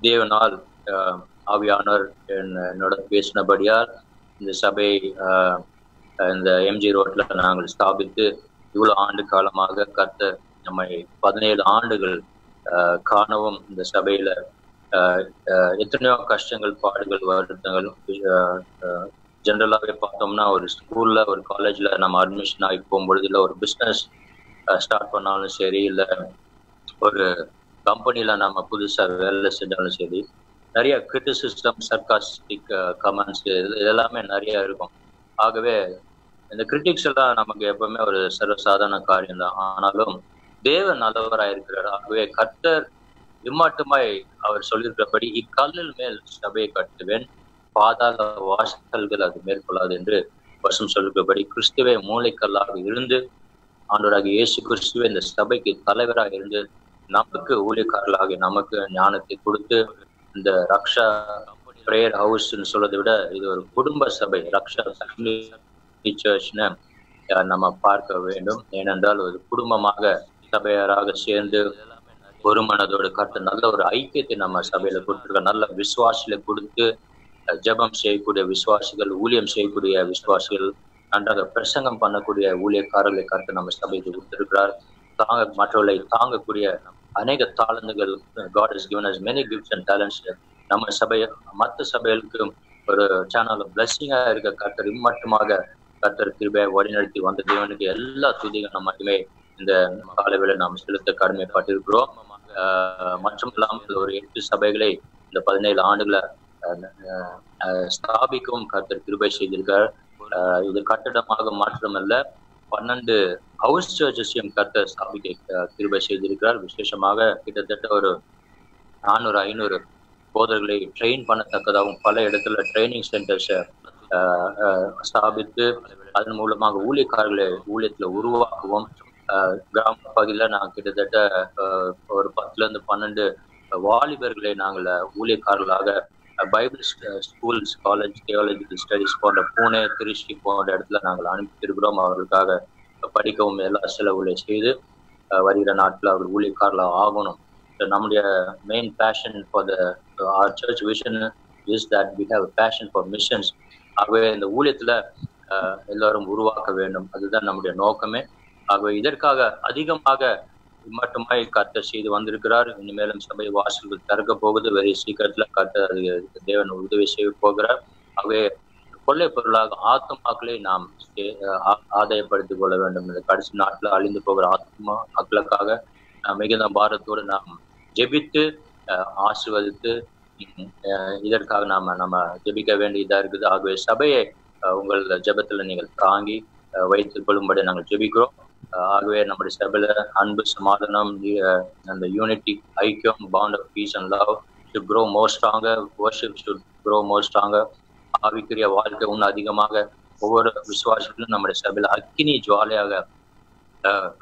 தேவனால் ஆவியானவர் என்னோட பேசினபடியால் இந்த சபையை இந்த எம்ஜி ரோட்ல நாங்கள் ஸ்தாபித்து இவ்வளவு ஆண்டு காலமாக கர்த்தர் நம்மை 17 ஆண்டுகள் காணவும் இந்த சபையில எத்தனையோ கஷ்டங்கள், பாடுகள், வருத்தங்கள். ஜென்ரலாகவே பார்த்தோம்னா ஒரு ஸ்கூல்ல, ஒரு காலேஜ்ல நம்ம அட்மிஷன் ஆகி போகும்பொழுது, இல்லை ஒரு பிஸ்னஸ் ஸ்டார்ட் பண்ணாலும் சரி, இல்லை ஒரு கம்பெனில நம்ம புதுசா வேலை செஞ்சாலும் சரி, நிறைய கிரிட்டிசிசம், சர்காஸ்டிக் கமெண்ட்ஸ் இதெல்லாமே நிறைய இருக்கும். ஆகவே இந்த கிரிட்டிக்ஸ் எல்லாம் நமக்கு எப்பவுமே ஒரு சர்வசாதாரண காரியம் தான். ஆனாலும் தேவன் நல்லவராயிருக்கிறார். ஆகவே கர்த்தர் இம்மாட்டுமாய் அவர் சொல்லியிருக்கிறபடி, இக்கல்லில் மேல் சபையை கட்டுவேன், பாதாள வாசல்கள் அது மேற்கொள்ளாது என்று வசனம் சொல்லிருக்கிறபடி, கிறிஸ்துவே மூளைக்கல்லாக இருந்து, ஆண்டவராக இயேசு கிறிஸ்துவே இந்த சபைக்கு தலைவராக இருந்து, நமக்கு ஊழியக்காரர்களாக நமக்கு ஞானத்தை கொடுத்து, இந்த ரக்ஷா பிரேயர் ஹவுஸ்ன்னு சொல்றதை விட இது ஒரு குடும்ப சபை, ரக்ஷா சர்ச்னு நம்ம பார்க்க வேண்டும். ஏனென்றால் ஒரு குடும்பமாக சபையாராக சேர்ந்து ஒரு மனதோடு கர்த்தர் நல்ல ஒரு ஐக்கியத்தை நம்ம சபையில கொடுத்துருக்க, நல்ல விசுவாசிகளை கொடுத்து ஜெபம் செய்யக்கூடிய விசுவாசிகள், ஊழியம் செய்யக்கூடிய விசுவாசிகள், நன்றாக பிரசங்கம் பண்ணக்கூடிய ஊழியக்காரர்களை கர்த்தர் நம்ம சபைக்கு கொடுத்திருக்கிறார். மற்றவர்களை தாங்கக்கூடிய அநேக தாளந்துகள், God has given us many gifts and talents. நம்ம சபை மற்ற சபைகளுக்கு ஒரு சேனல் பிளஸ்ஸிங்கா இருக்க கர்த்தர் இம்மட்டுமாக கர்த்தர் கிருபையை வழிநடத்தி வந்த தேவனுக்கு எல்லா துதிகள் மட்டுமே இந்த காலவேளை நாம் செலுத்த கடமைப்பட்டிருக்கிறோம். மற்றும் இல்லாமல் ஒரு 8 சபைகளை இந்த 17 ஆண்டுகளை ஸ்தாபிக்கவும் கர்த்தர் கிருபை செய்திருக்கார். இது கட்டடமாக மாற்றமல்ல, 12 ஹவுஸ் சர்ச்சஸையும் கர்த்தர் ஸ்தாபிக்க கிருபை செய்திருக்கிறார். விசேஷமாக கிட்டத்தட்ட ஒரு 400-500 போதர்களை ட்ரெயின் பண்ணத்தக்கதாகவும் பல இடத்துல ட்ரைனிங் சென்டர்ஸை ஸ்தாபித்து அதன் மூலமாக ஊழியக்காரர்களை ஊழியத்துல உருவாக்குவோம். கிராம பகுதியில நாங்கள் கிட்டத்தட்ட ஒரு 10-12 வாலிபர்களை நாங்கள் ஊழியக்காரர்களாக Bible schools, college, theological studies போன்ற பூனே, திருச்சி போன்ற இடத்துல நாங்கள் அனுப்பித்திருக்கிறோம். அவர்களுக்காக படிக்கவும் எல்லா செலவுகளை செய்து வருகிற நாட்கள் அவர்கள் ஊழியக்காரர்களாக ஆகணும். நம்முடைய main passion for our church vision is that we have a passion for missions. ஆகவே இந்த ஊழியத்துல எல்லாரும் உருவாக்க வேண்டும், அதுதான் நம்முடைய நோக்கமே. ஆகவே இதற்காக அதிகமாக மட்டுமாய் கர்த்தர் செய்து வந்திருக்கிறார். இனிமேலும் சபை வாசல்கள் திறக்க போகுது. வெரி சீக்கிரத்துல கர்த்தர் தேவன் உதவி செய்ய போகிறார். ஆகவே கொள்ளை பொருளாக ஆத்மாக்களை நாம் ஆதாயப்படுத்திக் கொள்ள வேண்டும். இந்த கடைசி நாட்டில் அழிந்து போகிற ஆத்மா மக்களுக்காக மிகுந்த பாரத்தோடு நாம் ஜெபித்து ஆசீர்வதித்து இதற்காக நம்ம ஜெபிக்க வேண்டியதா இருக்குது. ஆகவே சபையை உங்கள் ஜெபத்துல நீங்கள் தாங்கி வைத்துக் கொள்ளும்படி நாங்கள் ஜெபிக்கிறோம். ஆகவே நம்முடைய சபையில அன்பு, சமாதானம், அந்த யூனிட்டி, ஐக்கியம், bond of peace and love should grow more stronger, worship should grow more stronger. ஆவிக்குரிய வாழ்க்கை இன்னும் அதிகமாக ஒவ்வொரு விசுவாசிகளும் நம்முடைய சபையில அக்கினி ஜுவாலையாக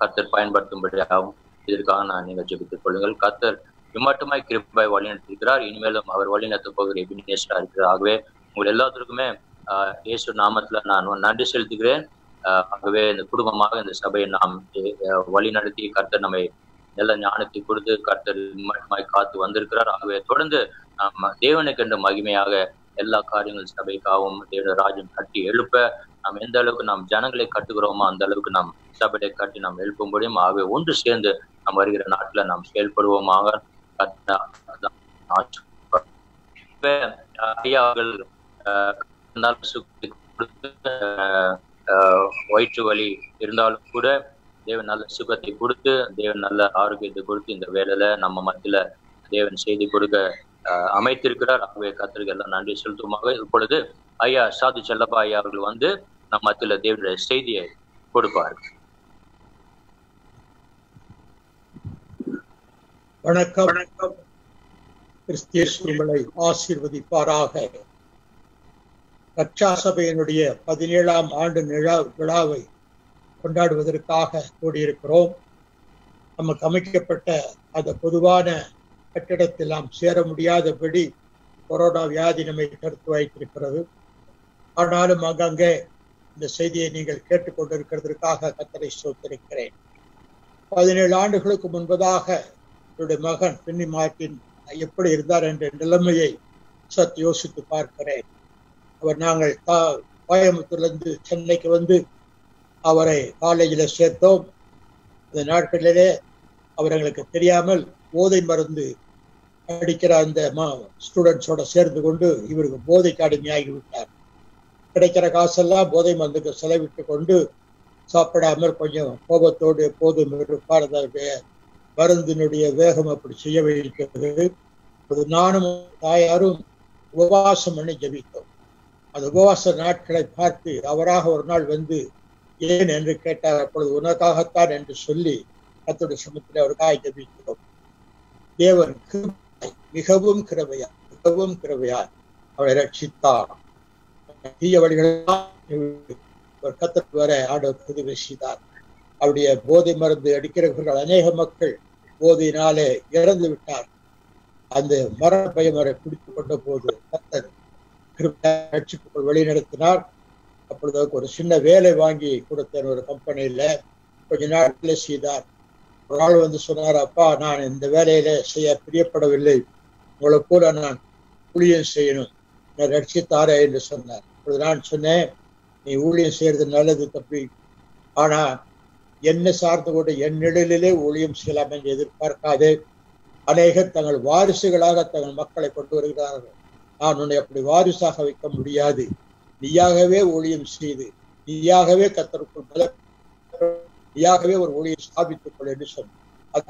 கர்த்தர் பயன்படுத்தும்படியாகும். இதற்காக நீங்கள் ஜெபித்துக் கொள்ளுங்கள். கர்த்தர் இம்மட்டுமாய் கிருபை வழிநடத்திருக்கிறார். இனிமேலும் அவர் வழிநடத்த போகிற எபினேசரா இருக்கிறார். ஆகவே உங்கள் எல்லாத்திற்குமே இயேசு நாமத்துல நான் நன்றி செலுத்துகிறேன். ஆகவே இந்த குடும்பமாக இந்த சபையை நாம் வழி நடத்தி கர்த்தர் நம்மை நல்ல ஞானத்தை கொடுத்து கர்த்தர் இம்மட்டுமாய் காத்து வந்திருக்கிறார். ஆகவே தொடர்ந்து நாம் தேவனுக்கு என்ற மகிமையாக எல்லா காரியங்களும் சபைக்காகவும் தேவ ராஜ்யம் கட்டி எழுப்ப நாம் எந்த அளவுக்கு நாம் ஜனங்களை கட்டுகிறோமோ அந்த அளவுக்கு நாம் சபையை கட்டி நாம் எழுப்ப முடியும். ஆகவே ஒன்று சேர்ந்து நாம் வருகிற நாட்டில் நாம் செயல்படுவோமாக. வயிற்று வலி இருந்தாலும் கூட தேவன் நல்ல சுகத்தை கொடுத்து, தேவன் நல்ல ஆரோக்கியத்தை கொடுத்து இந்த வேலையில நம்ம மத்தியில தேவன் செய்தி கொடுக்க அமைத்திருக்கிறார். ஆகவே கர்த்தருக்கு எல்லாம் நன்றி செலுத்துமாக. இப்பொழுது ஐயா சாது செல்லப்பா ஐயா அவர்கள் வந்து நம்ம மத்தியில தேவனுடைய செய்தியை கொடுப்பார்கள். வணக்கம். வணக்கம். கிறிஸ்தியர்களை ஆசீர்வதிப்பாராக. ரட்சா சபையினுடைய 17ஆம் ஆண்டு விழாவை கொண்டாடுவதற்காக கூடியிருக்கிறோம். நமக்கு அமைக்கப்பட்ட அந்த பொதுவான கட்டிடத்தில் நாம் சேர முடியாதபடி கொரோனா வியாதி நம்மை தடுத்து வைத்திருக்கிறது. ஆனாலும் அங்கங்கே இந்த செய்தியை நீங்கள் கேட்டுக்கொண்டிருக்கிறதற்காக கர்த்தரை ஸ்தோத்திரிக்கிறேன். 17 ஆண்டுகளுக்கு முன்பதாக என்னுடைய மகன் பின்னி மார்ட்டின் எப்படி இருந்தார் என்ற நிலைமையை சற்று யோசித்து பார்க்கிறேன். அவர் நாங்கள் கோயம்புத்தூர்லேருந்து சென்னைக்கு வந்து அவரை காலேஜில் சேர்த்தோம். அந்த நாட்களிலே அவர் எங்களுக்கு தெரியாமல் போதை மருந்து அடிக்கிற அந்த ஸ்டூடெண்ட்ஸோட சேர்ந்து கொண்டு இவருக்கு போதைக்கு அடிமையாகிவிட்டார். கிடைக்கிற காசெல்லாம் போதை மருந்துக்கு செலவிட்டு கொண்டு சாப்பிடாமல் கொஞ்சம் கோபத்தோடு எப்போதும் இருப்பார். அதனுடைய மருந்தினுடைய வேகம் அப்படி செய்ய வைக்கிறது. நானும் தாயாரும் உபவாசம் பண்ணி ஜெபித்தோம். அந்த உபவாச நாட்களை பார்த்து அவராக ஒரு நாள் வந்து ஏன் என்று கேட்டார். அப்பொழுது உனக்காகத்தான் என்று சொல்லி கர்த்தருடைய சமூகத்தில் அவருக்காக ஜெபித்தோம். தேவன் மிகவும் கிருபையார் அவரை ரட்சித்தார். தீய வழிகளெல்லாம் கர்த்தர் வர ஆண்டவர் உதவி செய்தார். அவருடைய போதை மருந்து அடிக்கிறவர்கள் அநேக மக்கள் போதையினாலே இறந்து விட்டார். அந்த மரண பயம் அவரை பிடித்துக் கொண்ட போது கர்த்தர் ரட்சிப்புக்குள் வழி நடத்தினார். அப்பொழுது ஒரு சின்ன வேலை வாங்கி கொடுத்தேன் ஒரு கம்பெனியில. கொஞ்ச நாள் வேலை செய்தார். ஒரு ஆள் வந்து சொன்னார், அப்பா நான் இந்த வேலையில செய்ய பிரியப்படவில்லை, உங்களை கூட நான் ஊழியம் செய்யணும், நான் ரட்சித்தாரே என்று சொன்னார். அப்பொழுது நான் சொன்னேன், நீ ஊழியம் செய்யறது நல்லது தம்பி, ஆனா என்ன சார்ந்து கொண்டு என் நிழலிலே ஊழியம் செய்யலாம் என்று எதிர்பார்க்காது. அநேகர் தங்கள் வாரிசுகளாக தங்கள் மக்களை கொண்டு வருகிறார்கள். நான் உன்னை அப்படி வாரிசாக வைக்க முடியாது. நீயாகவே ஊழியம் செய்து நீயாகவே கர்த்தருக்குள் நீயாகவே ஒரு ஊழியம் ஸ்தாபித்துக் கொள் என்று சொன்னார்.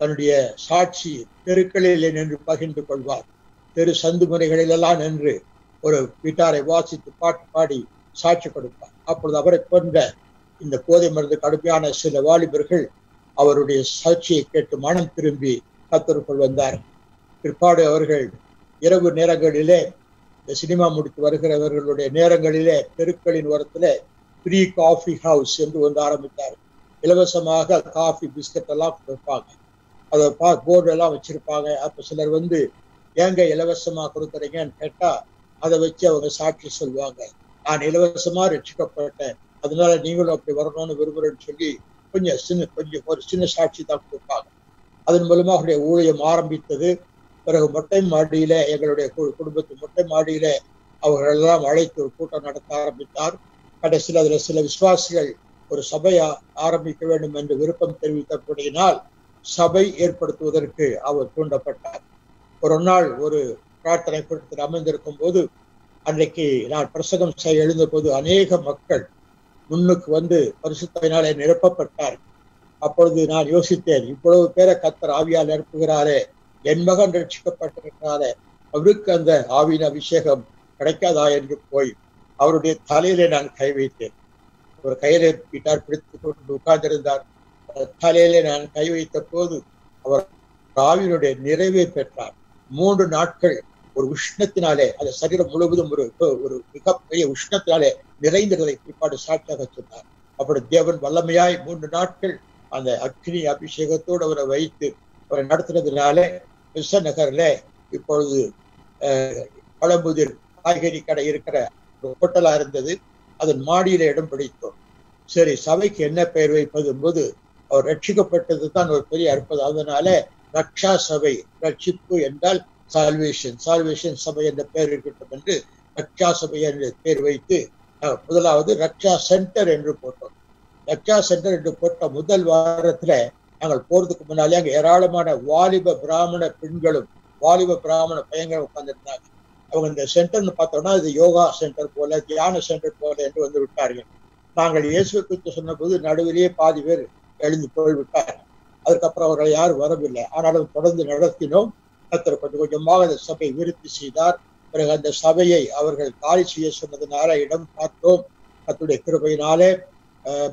தன்னுடைய சாட்சி தெருக்களில் நின்று பகிர்ந்து கொள்வார். தெரு சந்து முறைகளிலெல்லாம் நின்று ஒரு கிட்டாரை வாசித்து பாட்டு பாடி சாட்சி கொடுப்பார். அப்பொழுது அவரை கொண்ட இந்த போதை மருந்து கடுமையான சில வாலிபர்கள் அவருடைய சாட்சியை கேட்டு மனம் திரும்பி கர்த்தருக்குள் வந்தார். பிற்பாடு அவர்கள் இரவு நேரங்களிலே இந்த சினிமா முடித்து வருகிறவர்களுடைய நேரங்களிலே தெருக்களின் ஓரத்துல ஃப்ரீ காஃபி ஹவுஸ் என்று ஒன்று ஆரம்பித்தார். இலவசமாக காஃபி பிஸ்கட் எல்லாம் கொடுப்பாங்க. அதை போர்டு எல்லாம் வச்சிருப்பாங்க. அப்ப சிலர் வந்து ஏங்க இலவசமா கொடுக்குறீங்கன்னு கேட்டா அதை வச்சு அவங்க சாட்சி சொல்லுவாங்க. நான் இலவசமா ரட்சிக்கப்பட்டேன், அதனால நீங்களும் அப்படி வரணும்னு விரும்புறேன்னு சொல்லி கொஞ்சம் ஒரு சின்ன சாட்சி தான் கொடுப்பாங்க. அதன் மூலமா அவருடைய ஊழியம் ஆரம்பித்தது. பிறகு மொட்டை மாடியில எங்களுடைய குடும்பத்து மொட்டை மாடியில அவர்கள் எல்லாம் அழைத்து ஒரு கூட்டம் நடத்த ஆரம்பித்தார். கடைசியில் அதுல சில விசுவாசிகள் ஒரு சபையை ஆரம்பிக்க வேண்டும் என்று விருப்பம் தெரிவித்தபடியினால் சபை ஏற்படுத்துவதற்கு அவர் தூண்டப்பட்டார். ஒரு நாள் ஒரு பிரார்த்தனை கூட்டத்தில் அமர்ந்திருக்கும் போது அன்றைக்கு நான் பிரசங்கம் செய்ய எழுந்த போது அநேக மக்கள் முன்னுக்கு வந்து பரிசுத்தத்தினாலே நிரப்பப்பட்டார். அப்பொழுது நான் யோசித்தேன், இவ்வளவு பேரை கர்த்தர் ஆவியால் நிரப்புகிறாரே, என் மகன் ரட்சிக்கப்பட்டிருக்கிறாரே, அவருக்கு அந்த ஆவியின் அபிஷேகம் கிடைக்காதா என்று போய் அவருடைய தலையிலே நான் கை வைத்தேன். ஒரு கையிலே கிட்டார் பிடித்துக் கொண்டு உட்கார்ந்திருந்தார். தலையிலே நான் கை வைத்த போது அவர் ஆவியினுடைய நிறைவை பெற்றார். 3 நாட்கள் ஒரு உஷ்ணத்தினாலே அந்த சரீரம் முழுவதும் ஒரு மிகப்பெரிய உஷ்ணத்தினாலே நிறைந்ததை பிற்பாடு சாட்சியாக சொன்னார். அப்படி தேவன் வல்லமையாய் 3 நாட்கள் அந்த அக்னி அபிஷேகத்தோடு அவரை வைத்து அவரை நடத்துனதுனாலே விச நகர்ல இப்பொழுது பழம்புதிர் காய்கறி கடை இருக்கிற ஒரு ஹோட்டலா இருந்தது. அதன் மாடியில இடம் பிடித்தோம். சரி, சபைக்கு என்ன பெயர் வைப்பது போது அவர் ரட்சிக்கப்பட்டது தான் ஒரு பெரிய அற்புதம். அதனால ரட்சா சபை, ரட்சிப்பு என்றால் சால்வேஷன் சபை என்ற பெயர் இருக்கட்டும் என்று ரட்சா சபை என்று பெயர் வைத்து முதலாவது ரட்சா சென்டர் என்று போட்டோம். ரட்சா சென்டர் என்று போட்ட முதல் வாரத்துல நாங்கள் போறதுக்கு முன்னாலே அங்க ஏராளமான வாலிப பிராமண பெண்களும் வாலிப பிராமண பையங்களும் உட்கார்ந்துருந்தாங்க. அவங்க இந்த சென்டர்னு பார்த்தோம்னா இது யோகா சென்டர் போல, தியான சென்டர் போல என்று வந்து விட்டார்கள். நாங்கள் இயேசு குறித்து சொன்ன போது நடுவிலேயே பாதி பேர் எழுந்து போய்விட்டார்கள். அதுக்கப்புறம் அவர்கள் யாரும் வரவில்லை. ஆனாலும் தொடர்ந்து நடத்தினோம். கர்த்தர் கொஞ்சம் கொஞ்சமாக அந்த சபையை விருத்தி செய்தார். பிறகு அந்த சபையை அவர்கள் காலி செய்ய சொன்னதுனால இடம் பார்த்தோம். கர்த்தருடைய கிருபையினாலே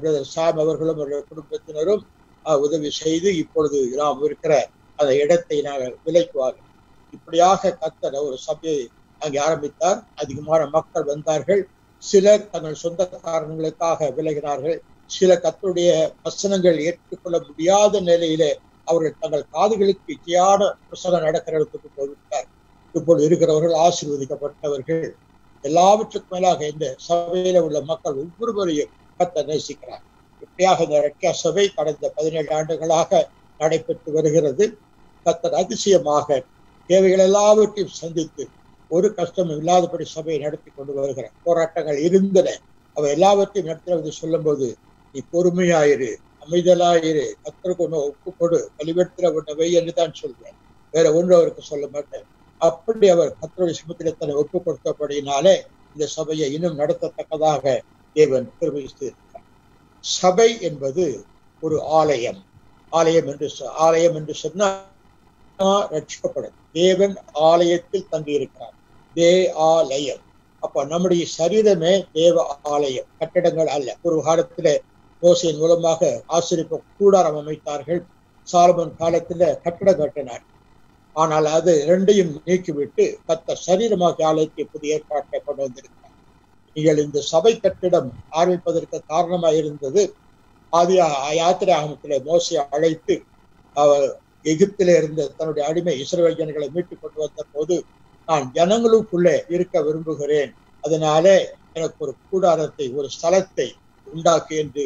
பிரதர் சாம் அவர்களும் அவருடைய குடும்பத்தினரும் உதவி செய்து இப்பொழுது நாம் இருக்கிற அந்த இடத்தை நாங்கள் விலைக்குவார்கள். இப்படியாக கர்த்தர் ஒரு சபையை அங்கே ஆரம்பித்தார். அதிகமான மக்கள் வந்தார்கள். சிலர் தங்கள் சொந்த காரணங்களுக்காக விலகினார்கள். சில கர்த்தருடைய வசனங்கள் ஏற்றுக்கொள்ள முடியாத நிலையிலே அவர்கள் தங்கள் காதுகளுக்கு இச்சையான பிரசங்கம் நடக்கிற இடத்துக்கு போய்விட்டார். இப்போது இருக்கிறவர்கள் ஆசீர்வதிக்கப்பட்டவர்கள். எல்லாவற்றுக்கும் மேலாக இந்த சபையில உள்ள மக்கள் ஒவ்வொருவரையும் கர்த்தர் நேசிக்கிறார். இப்படியாக இந்த ரட்சா சபை கடந்த 17 ஆண்டுகளாக நடைபெற்று வருகிறது. கர்த்தர் அதிசயமாக தேவைகள் எல்லாவற்றையும் சந்தித்து ஒரு கஷ்டம் இல்லாதபடி சபையை நடத்தி கொண்டு வருகிறார். போராட்டங்கள் இருந்தன, அவை எல்லாவற்றையும் நடத்துவது சொல்லும் போது நீ பொறுமையாயிரு, அமைதலாயிரு, கர்த்தருக்கு ஒன்று ஒப்பு கொடு, வழிபடுத்துற ஒன்றை என்று தான் சொல்வேன், வேற ஒன்று அவருக்கு சொல்ல மாட்டேன். அப்படி அவர் கர்த்தருடைய சமூகத்திலே தன்னை ஒப்பு கொடுத்தபடியினாலே இந்த சபையை இன்னும் நடத்தத்தக்கதாக தேவன் கிருபை செய்திருக்கிறார். சபை என்பது ஒரு ஆலயம். ஆலயம் என்று சொன்னால் ரட்சிக்கப்படும். தேவன் ஆலயத்தில் தங்கி இருக்கிறார், தேவாலயம். அப்ப நம்முடைய சரீரமே தேவ ஆலயம், கட்டடங்கள் அல்ல. ஒரு காலத்துல மோசையின் மூலமாக ஆசரிப்பு கூடாரம் அமைத்தார்கள். சாலமோன் காலத்துல கட்டடம் கட்டினார். ஆனால் அது இரண்டையும் நீக்கிவிட்டு கர்த்தர் சரீரமாக ஆலயத்தை புதிய ஏற்பாட்டை கொண்டு வந்திருக்கிறார். நீங்கள் இந்த சபை கட்டிடம் ஆரம்பிப்பதற்கு காரணமாக இருந்தது, ஆதி யாத்திரை ஆகமத்திலே மோசையை அழைத்து அவர் எகிப்திலே இருந்த தன்னுடைய அடிமை இஸ்ரவேல் ஜனங்களை மீட்டுக் கொண்டு வந்த போது, நான் ஜனங்களுக்குள்ளே இருக்க விரும்புகிறேன், அதனாலே எனக்கு ஒரு கூடாரத்தை, ஒரு ஸ்தலத்தை உண்டாக்கு என்று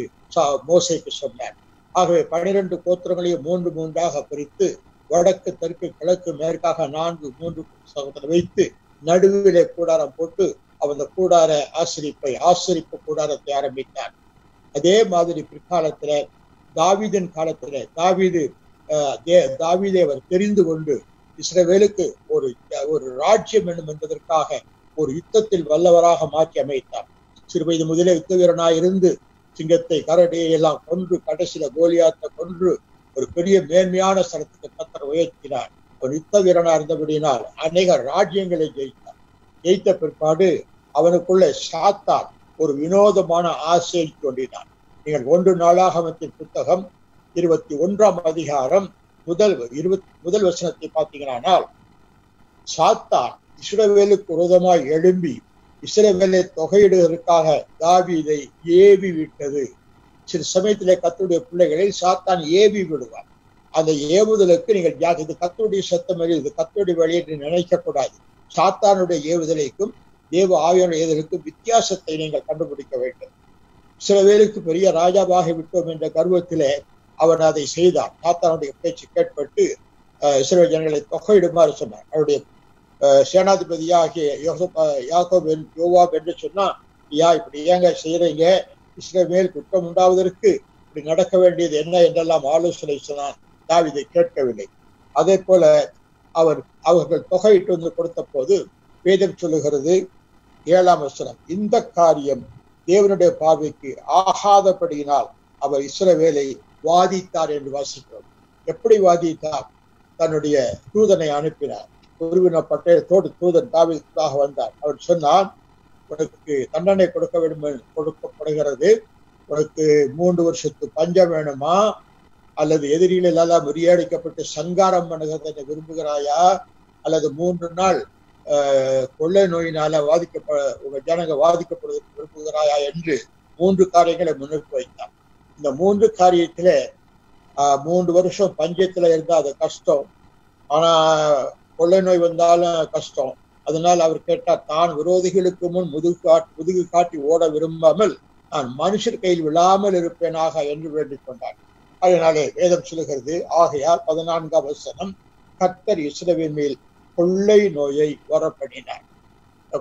மோசைக்கு சொன்னார். ஆகவே 12 கோத்திரங்களையும் 3 பிரித்து வடக்கு, தெற்கு, கிழக்கு, மேற்காக 4 வைத்து நடுவிலே கூடாரம் போட்டு அந்த கூடார ஆசரிப்பு கூடாரத்தை ஆரம்பித்தார். அதே மாதிரி பிற்காலத்துல தாவீதின் காலத்துல தாவீதை அவர் தெரிந்து கொண்டு இஸ்ரவேலுக்கு ஒரு ராஜ்யம் வேண்டும் என்பதற்காக ஒரு யுத்தத்தில் வல்லவராக மாற்றி அமைத்தார். சிறு வயது முதலே யுத்த வீரனாய் இருந்து சிங்கத்தை, கரடியை எல்லாம் கொன்று கடைசியில கோலியாத்தை கொன்று ஒரு பெரிய மேன்மையான ஸ்தலத்துக்கு கர்த்தர் உயர்த்தினார். ஒரு யுத்த வீரனா இருந்தபடியினால் அநேக ராஜ்யங்களை ஜெயித்தார். ஜெயித்த பிற்பாடு அவனுக்குள்ள சாத்தான் ஒரு வினோதமான ஆசையை தோன்றினான். நீங்கள் 1 நாளாகமத்தின் புத்தகம் 21ஆம் அதிகாரம் முதல் வசனத்தை பார்த்தீங்கன்னால், சாத்தான் இஸ்ரவேலுக்கு விரோதமாய் எழும்பி இஸ்ரவேலை தொகையிடுவதற்காக தாவீதை ஏவி விட்டது. சில சமயத்திலே கர்த்தருடைய பிள்ளைகளை சாத்தான் ஏவி விடுவார். அந்த ஏவுதலுக்கு நீங்கள் இது கர்த்தருடைய சத்தம், இது கர்த்தருடைய வழி என்று நினைக்க கூடாது. சாத்தானுடைய ஏவுதலுக்கும் தேவ ஆவியானுடைய ஏவுதலுக்கும் வித்தியாசத்தை நீங்கள் கண்டுபிடிக்க வேண்டும். சில பேருக்கு பெரிய ராஜாவாகி விட்டோம் என்ற கர்வத்திலே அவன் அதை செய்தான். சாத்தானுடைய பேச்சு கேட்பட்டு இஸ்ரவேல் ஜனங்களை தொகையிடுமாறு சொன்னார். அவருடைய சேனாதிபதியாகிய யோவாப் என்று சொன்னா, இப்படி ஏங்க செய்யறீங்க, இஸ்ரவேல் குற்றம் உண்டாவதற்கு இப்படி நடக்க வேண்டியது என்ன என்றெல்லாம் ஆலோசனை சொன்னான். தாவீதை கேட்கவில்லை. அதே போல அவர்கள் தொகையிட்டு வந்து கொடுத்த போது வேதம் சொல்லுகிறது 7ஆம் வசனம், இந்த காரியம் தேவனுடைய பார்வைக்கு ஆகாதபடியினால் அவர் இஸ்ரவேலை வாதித்தார் என்று வாசிக்கிறோம். எப்படி வாதித்தார்? தன்னுடைய தூதனை அனுப்பினார். உருவின பட்டயத்தோடு தூதன் தாவீதுக்காக வந்தார். அவர் சொன்னார், உனக்கு தண்டனை கொடுக்கப்படுகிறது, உனக்கு 3 வருஷத்து பஞ்சம் வேணுமா, அல்லது எதிரிகள் எல்லாம் முறியடிக்கப்பட்டு சங்காரம் பண்ணுகிறத விரும்புகிறாயா, அல்லது 3 நாள் கொள்ளை நோயினால உங்க ஜனங்க வாதிக்கப்படுவதற்கு விரும்புகிறாயா என்று 3 காரியங்களை முன்னிட்டு வைத்தார். இந்த 3 காரியத்தில 3 வருஷம் பஞ்சத்துல இருந்தா அது கஷ்டம், ஆனா கொள்ளை நோய் வந்தாலும் கஷ்டம். அதனால் அவர் கேட்டார், தான் விரோதிகளுக்கு முன் முதுகு காட்டி ஓட விரும்பாமல் நான் மனுஷர் கையில் விழாமல் இருப்பேனாக என்று வேண்டிக் கொண்டார். அதனாலே வேதம் சொல்லுகிறது, ஆகையால் 14ஆம் வசனம், கர்த்தர் இஸ்ரவேல் மேல் கொள்ளை நோயை வரப்பண்ணினார்.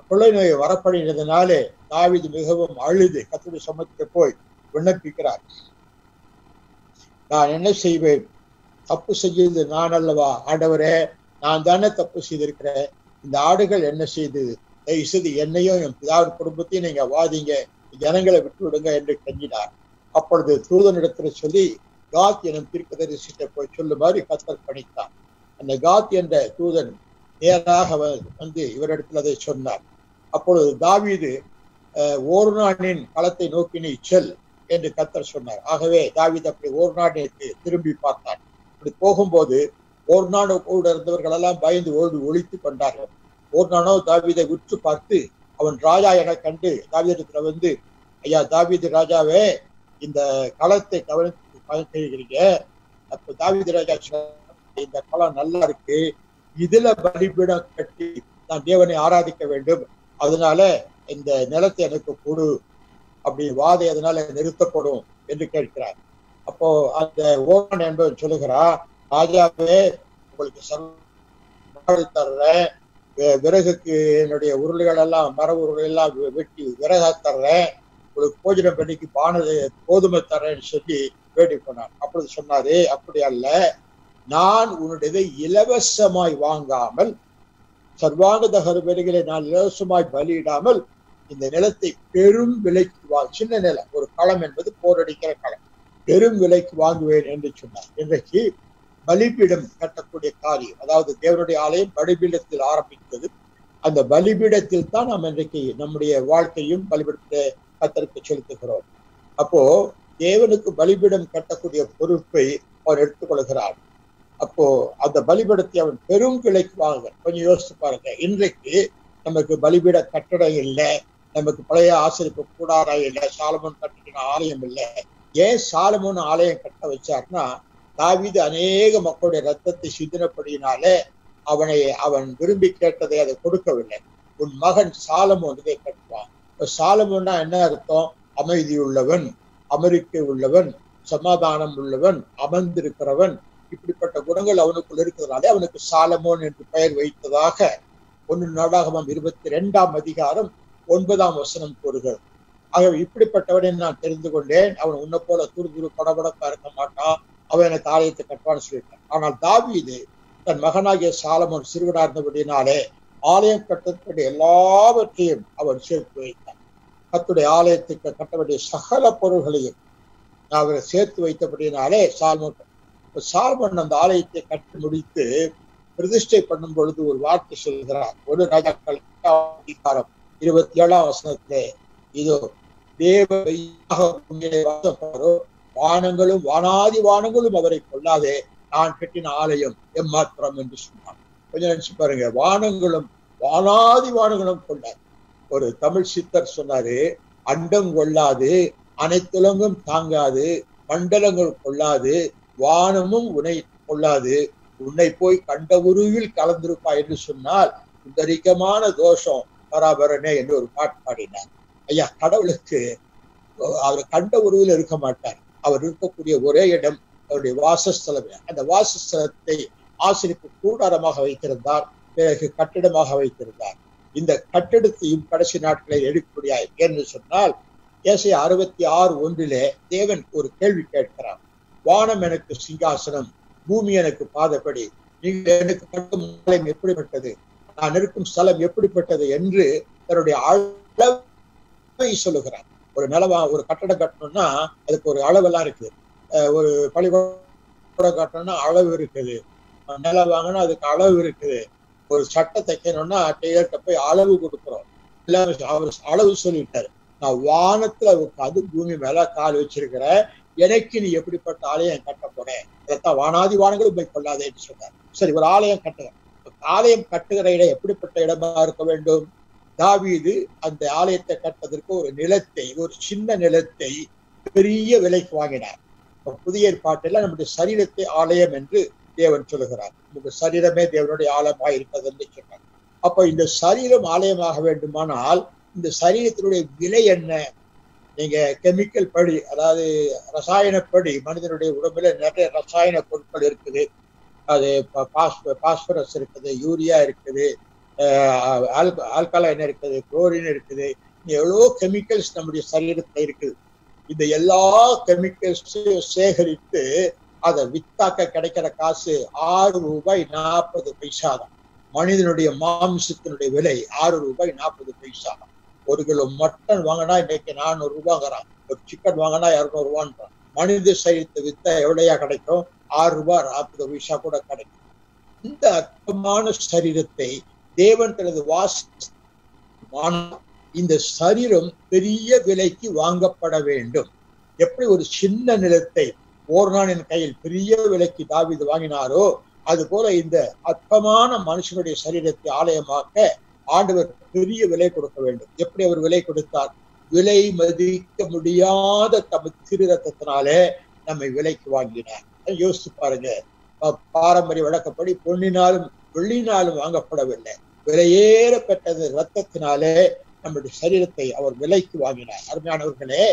கொள்ளை நோயை வரப்பண்ணினதுனாலே தாவீது மிகவும் அழுது கர்த்தருடைய சமூகத்துக்கு போய் விண்ணப்பிக்கிறார். நான் என்ன செய்வேன்? தப்பு செய்தது நான் அல்லவா ஆண்டவரே, நான் தானே தப்பு செய்திருக்கிறேன். இந்த ஆடுகள் என்ன செய்தது? தயவு செய்து என்னையும் என் பிதாவின் குடும்பத்தையும் நீங்க வாதிங்க, ஜனங்களை விட்டு விடுங்க என்று கெஞ்சினார். அப்பொழுது தூதனிடத்துல சொல்லி காத் எனும் தீர்க்கதரிசியை போய் சொல்லுமாறு கர்த்தர் பணித்தார். அந்த காத் என்ற தூதன் நேராக வந்து இவரிடத்தில் அதை சொன்னார். அப்பொழுது தாவீது ஓர்னானின் களத்தை நோக்கி நீ செல் என்று கர்த்தர் சொன்னார். ஆகவே தாவீது அப்படி ஓர்னானுக்கு திரும்பி பார்த்தார். அப்படி போகும்போது ஓர்னானோ கூட இருந்தவர்கள் எல்லாம் பயந்து ஒழித்து கொண்டார்கள். ஓர்னானோ தாவீதை உற்று பார்த்து அவன் ராஜா என கண்டு தாவீதிடத்துல வந்து, ஐயா தாவீது ராஜாவே, இந்த களத்தை கவனிக்கிறீங்க. அப்ப தாவீது ராஜா இந்த களம் நல்லா இருக்கு, இதுல பலிபீடம் கட்டி நான் தேவனை ஆராதிக்க வேண்டும், அதனால இந்த நிலத்தை எனக்கு கொடு, அப்படி வாதை அதனால நிறுத்தப்படும் என்று கேட்கிறார். அப்போ அந்த ஓர்னான் என்பவன் சொல்லுகிறார், ராஜாவே உங்களுக்கு தர்றேன், விறகுக்கு என்னுடைய உருளைகள் எல்லாம் மர உருளை எல்லாம் வெட்டி விறகா தர்றேன், உங்களுக்கு போஜனம் பண்ணிக்கு கோதுமை தர்றேன்னு சொல்லி வேண்டி போனார். அப்படி சொன்னாரு, அப்படி அல்ல, நான் உன்னுடைய இலவசமாய் வாங்காமல், சர்வாங்க தகர்வெளிகளை நான் இலவசமாய் பலியிடாமல் இந்த நிலத்தை பெரும் விலைக்கு சின்ன நிலம், ஒரு களம் என்பது போரடிக்கிற களம், பெரும் விலைக்கு வாங்குவேன் என்று சொன்னார். இன்றைக்கு பலிபீடம் கட்டக்கூடிய காரியம், அதாவது தேவனுடைய ஆலயம் பலிபீடத்தில் ஆரம்பித்தது. அந்த பலிபீடத்தில் தான் நாம் இன்றைக்கு நம்முடைய வாழ்க்கையும் பலிபீடத்தை கர்த்தருக்கு செலுத்துகிறோம். அப்போ தேவனுக்கு பலிபீடம் கட்டக்கூடிய பொறுப்பை அவர் எடுத்துக்கொள்கிறார். அப்போ அந்த பலிபீடத்தை அவன் பெரும் விலைக்கு வாங்க. கொஞ்சம் யோசித்து பாருங்க, இன்றைக்கு நமக்கு பலிபீட கட்டடம் இல்லை, நமக்கு பழைய ஆசரிப்பு கூடாரம் இல்லை, சாலமோன் கட்டின ஆலயம் இல்லை. ஏன் சாலமோன் ஆலயம் கட்ட வச்சார்னா, தாவீது அநேக மக்களுடைய ரத்தத்தை சிந்தினபடியினாலே அவன் விரும்பி கேட்டதை அதை கொடுக்கவில்லை. உன் மகன் சாலமோன் இதை கட்டுவான். சாலமோன்னா என்ன அர்த்தம்? அமைதி உள்ளவன், அமெரிக்கை உள்ளவன், சமாதானம் உள்ளவன், அமர்ந்திருக்கிறவன், இப்படிப்பட்ட குணங்கள் அவனுக்குள் இருக்கிறதுனாலே அவனுக்கு சாலமோன் என்று பெயர் வைத்ததாக 1 நாளாகமம் 22ஆம் அதிகாரம் 9ஆம் வசனம் கூறுகிறது. ஆகவே இப்படிப்பட்டவனை நான் தெரிந்து கொண்டேன், அவன் உன்னை போல துரு படபடப்பா இருக்க மாட்டான், அவன் எனக்கு ஆலயத்தை கட்டுவான்னு சொல்லிட்டான். ஆனால் தாவீது தன் மகனாகிய சாலமோன் சிறுவனா இருந்தபடினாலே ஆலயம் கட்டக்கூடிய எல்லாவற்றையும் அவன் சேர்த்து வைத்தான். கர்த்தருடைய ஆலயத்துக்கு கட்ட வேண்டிய சகல பொருள்களையும் அவர் சேர்த்து வைத்தபடினாலே சாலமோன் அந்த ஆலயத்தை கட்டி முடித்து பிரதிஷ்டை பண்ணும் பொழுது ஒரு வார்த்தை சொல்கிறார். 1 ராஜாக்கள் 27ஆம் வசனத்திலே, இதோ தேவ வானங்களும் வானாதி வானங்களும் அவரை கொள்ளாதே, நான் கட்டின ஆலயம் எம்மாத்திரம் என்று சொன்னான். கொஞ்சம் நினைச்சு பாருங்க, வானங்களும் வானாதி வானங்களும் கொள்ளாது. ஒரு தமிழ் சித்தர் சொன்னாரு, அண்டம் கொள்ளாது, அனைத்துலங்கும் தாங்காது, மண்டலங்கள் கொள்ளாது, வானமும் உன்னை கொள்ளாது, உன்னை போய் கண்ட உருவில் கலந்திருப்பா என்று சொன்னால் சுந்தரிக்கமான தோஷம் பராபரனே என்று ஒரு பாட்டு பாடினார். ஐயா, கடவுளுக்கு அவர் கண்ட உருவில் இருக்க மாட்டார். அவர் இருக்கக்கூடிய ஒரே இடம் அவருடைய வாசஸ்தலமே. அந்த வாசஸ்தலத்தை ஆசிரிப்பு கூடாரமாக வைத்திருந்தார், பிறகு கட்டிடமாக வைத்திருந்தார். இந்த கட்டிடத்தையும் கடைசி நாட்களில் எடுக்கக்கூடிய என்று சொன்னால், ஏசாயா 66:1 தேவன் ஒரு கேள்வி கேட்கிறார். வானம் எனக்கு சிங்காசனம், பூமி எனக்கு பாதப்படி, நீங்கள் எனக்கு கட்டும் ஆலயம் எப்படிப்பட்டது, நான் இருக்கும் ஸ்தலம் எப்படிப்பட்டது என்று தன்னுடைய அளவை சொல்லுகிறார். ஒரு ஒரு கட்டடம் கட்டணும்னா அதுக்கு ஒரு அளவெல்லாம் இருக்குது. ஒரு பள்ளிக்கூடம் கட்டணும்னா அளவு இருக்குது, நிலம் வாங்கினா அதுக்கு அளவு இருக்குது. ஒரு சட்டை தைக்கணும்னா டெய்லர்கிட்ட போய் அளவு கொடுக்குறோம். எல்லாமே அவர் அளவு சொல்லிட்டாரு. நான் வானத்துல உட்காந்து பூமி மேல கால் வச்சிருக்கிறேன், எனக்கு நீ எப்படிப்பட்ட ஆலயம் கட்ட போறேன், அதைத்தான் வானாதி வானங்களும் போய் கொள்ளாதேன்னு சொன்னார். சரி, ஒரு ஆலயம் கட்டுறேன். ஆலயம் கட்டுகிற இடம் எப்படிப்பட்ட இடமா இருக்க வேண்டும்? தாவீது அந்த ஆலயத்தை கட்டுவதற்கு ஒரு நிலத்தை, ஒரு சின்ன நிலத்தை பெரிய விலைக்கு வாங்கினார். புதிய ஏற்பாட்டில் நம்முடைய சரீரத்தை ஆலயம் என்று தேவன் சொல்லுகிறார். நம்முடைய சரீரமே தேவனுடைய ஆலயமாக இருக்கிறது என்று சொன்னார். அப்ப இந்த சரீரம் ஆலயமாக வேண்டுமானால் இந்த சரீரத்தினுடைய விலை என்ன? நீங்க கெமிக்கல் படி, அதாவது ரசாயனப்படி, மனிதனுடைய உடம்புல நிறைய ரசாயன பொருட்கள் இருக்குது. அது பாஸ்பரஸ் இருக்குது, யூரியா இருக்குது, ஆல்கலைன் இருக்குது, குளோரின் இருக்குது, எவ்வளோ கெமிக்கல்ஸ் நம்முடைய சரீரத்துல இருக்குது. இந்த எல்லா கெமிக்கல்ஸையும் சேகரித்து அதை வித்தாக்க கிடைக்கிற காசு ₹6.40 தான். மனிதனுடைய மாமிசத்தினுடைய விலை ₹6.40. 1 கிலோ மட்டன் வாங்கினா இன்னைக்கு ₹400, ஒரு சிக்கன் வாங்கினா ₹200. மனித சரீரத்தை வித்தா எவ்வளையா கிடைக்கும்? ₹6.40 கூட கிடைக்கும். இந்த அற்பமான சரீரத்தை தேவன் தனது இந்த சரீரம் பெரிய விலைக்கு வாங்கப்பட வேண்டும். எப்படி ஒரு சின்ன நிலத்தை ஓர்னானின் கையில் பெரிய விலைக்கு தாவீது வாங்கினாரோ, அது போல இந்த அற்பமான மனுஷனுடைய சரீரத்தை ஆலயமாக்க ஆண்டவர் பெரிய விலை கொடுக்க வேண்டும். எப்படி அவர் விலை கொடுத்தார்? விலை மதிக்க முடியாத தமது திரு ரத்தத்தினாலே நம்மை விலைக்கு வாங்கினார். யோசித்து பாருங்க, பாரம்பரிய வழக்கப்படி பொன்னினாலும் வெள்ளினாலும் வாங்கப்படவில்லை, விலையேற பெற்றது ரத்தத்தினாலே நம்முடைய சரீரத்தை அவர் விலைக்கு வாங்கினார். அருமையானவர்களே,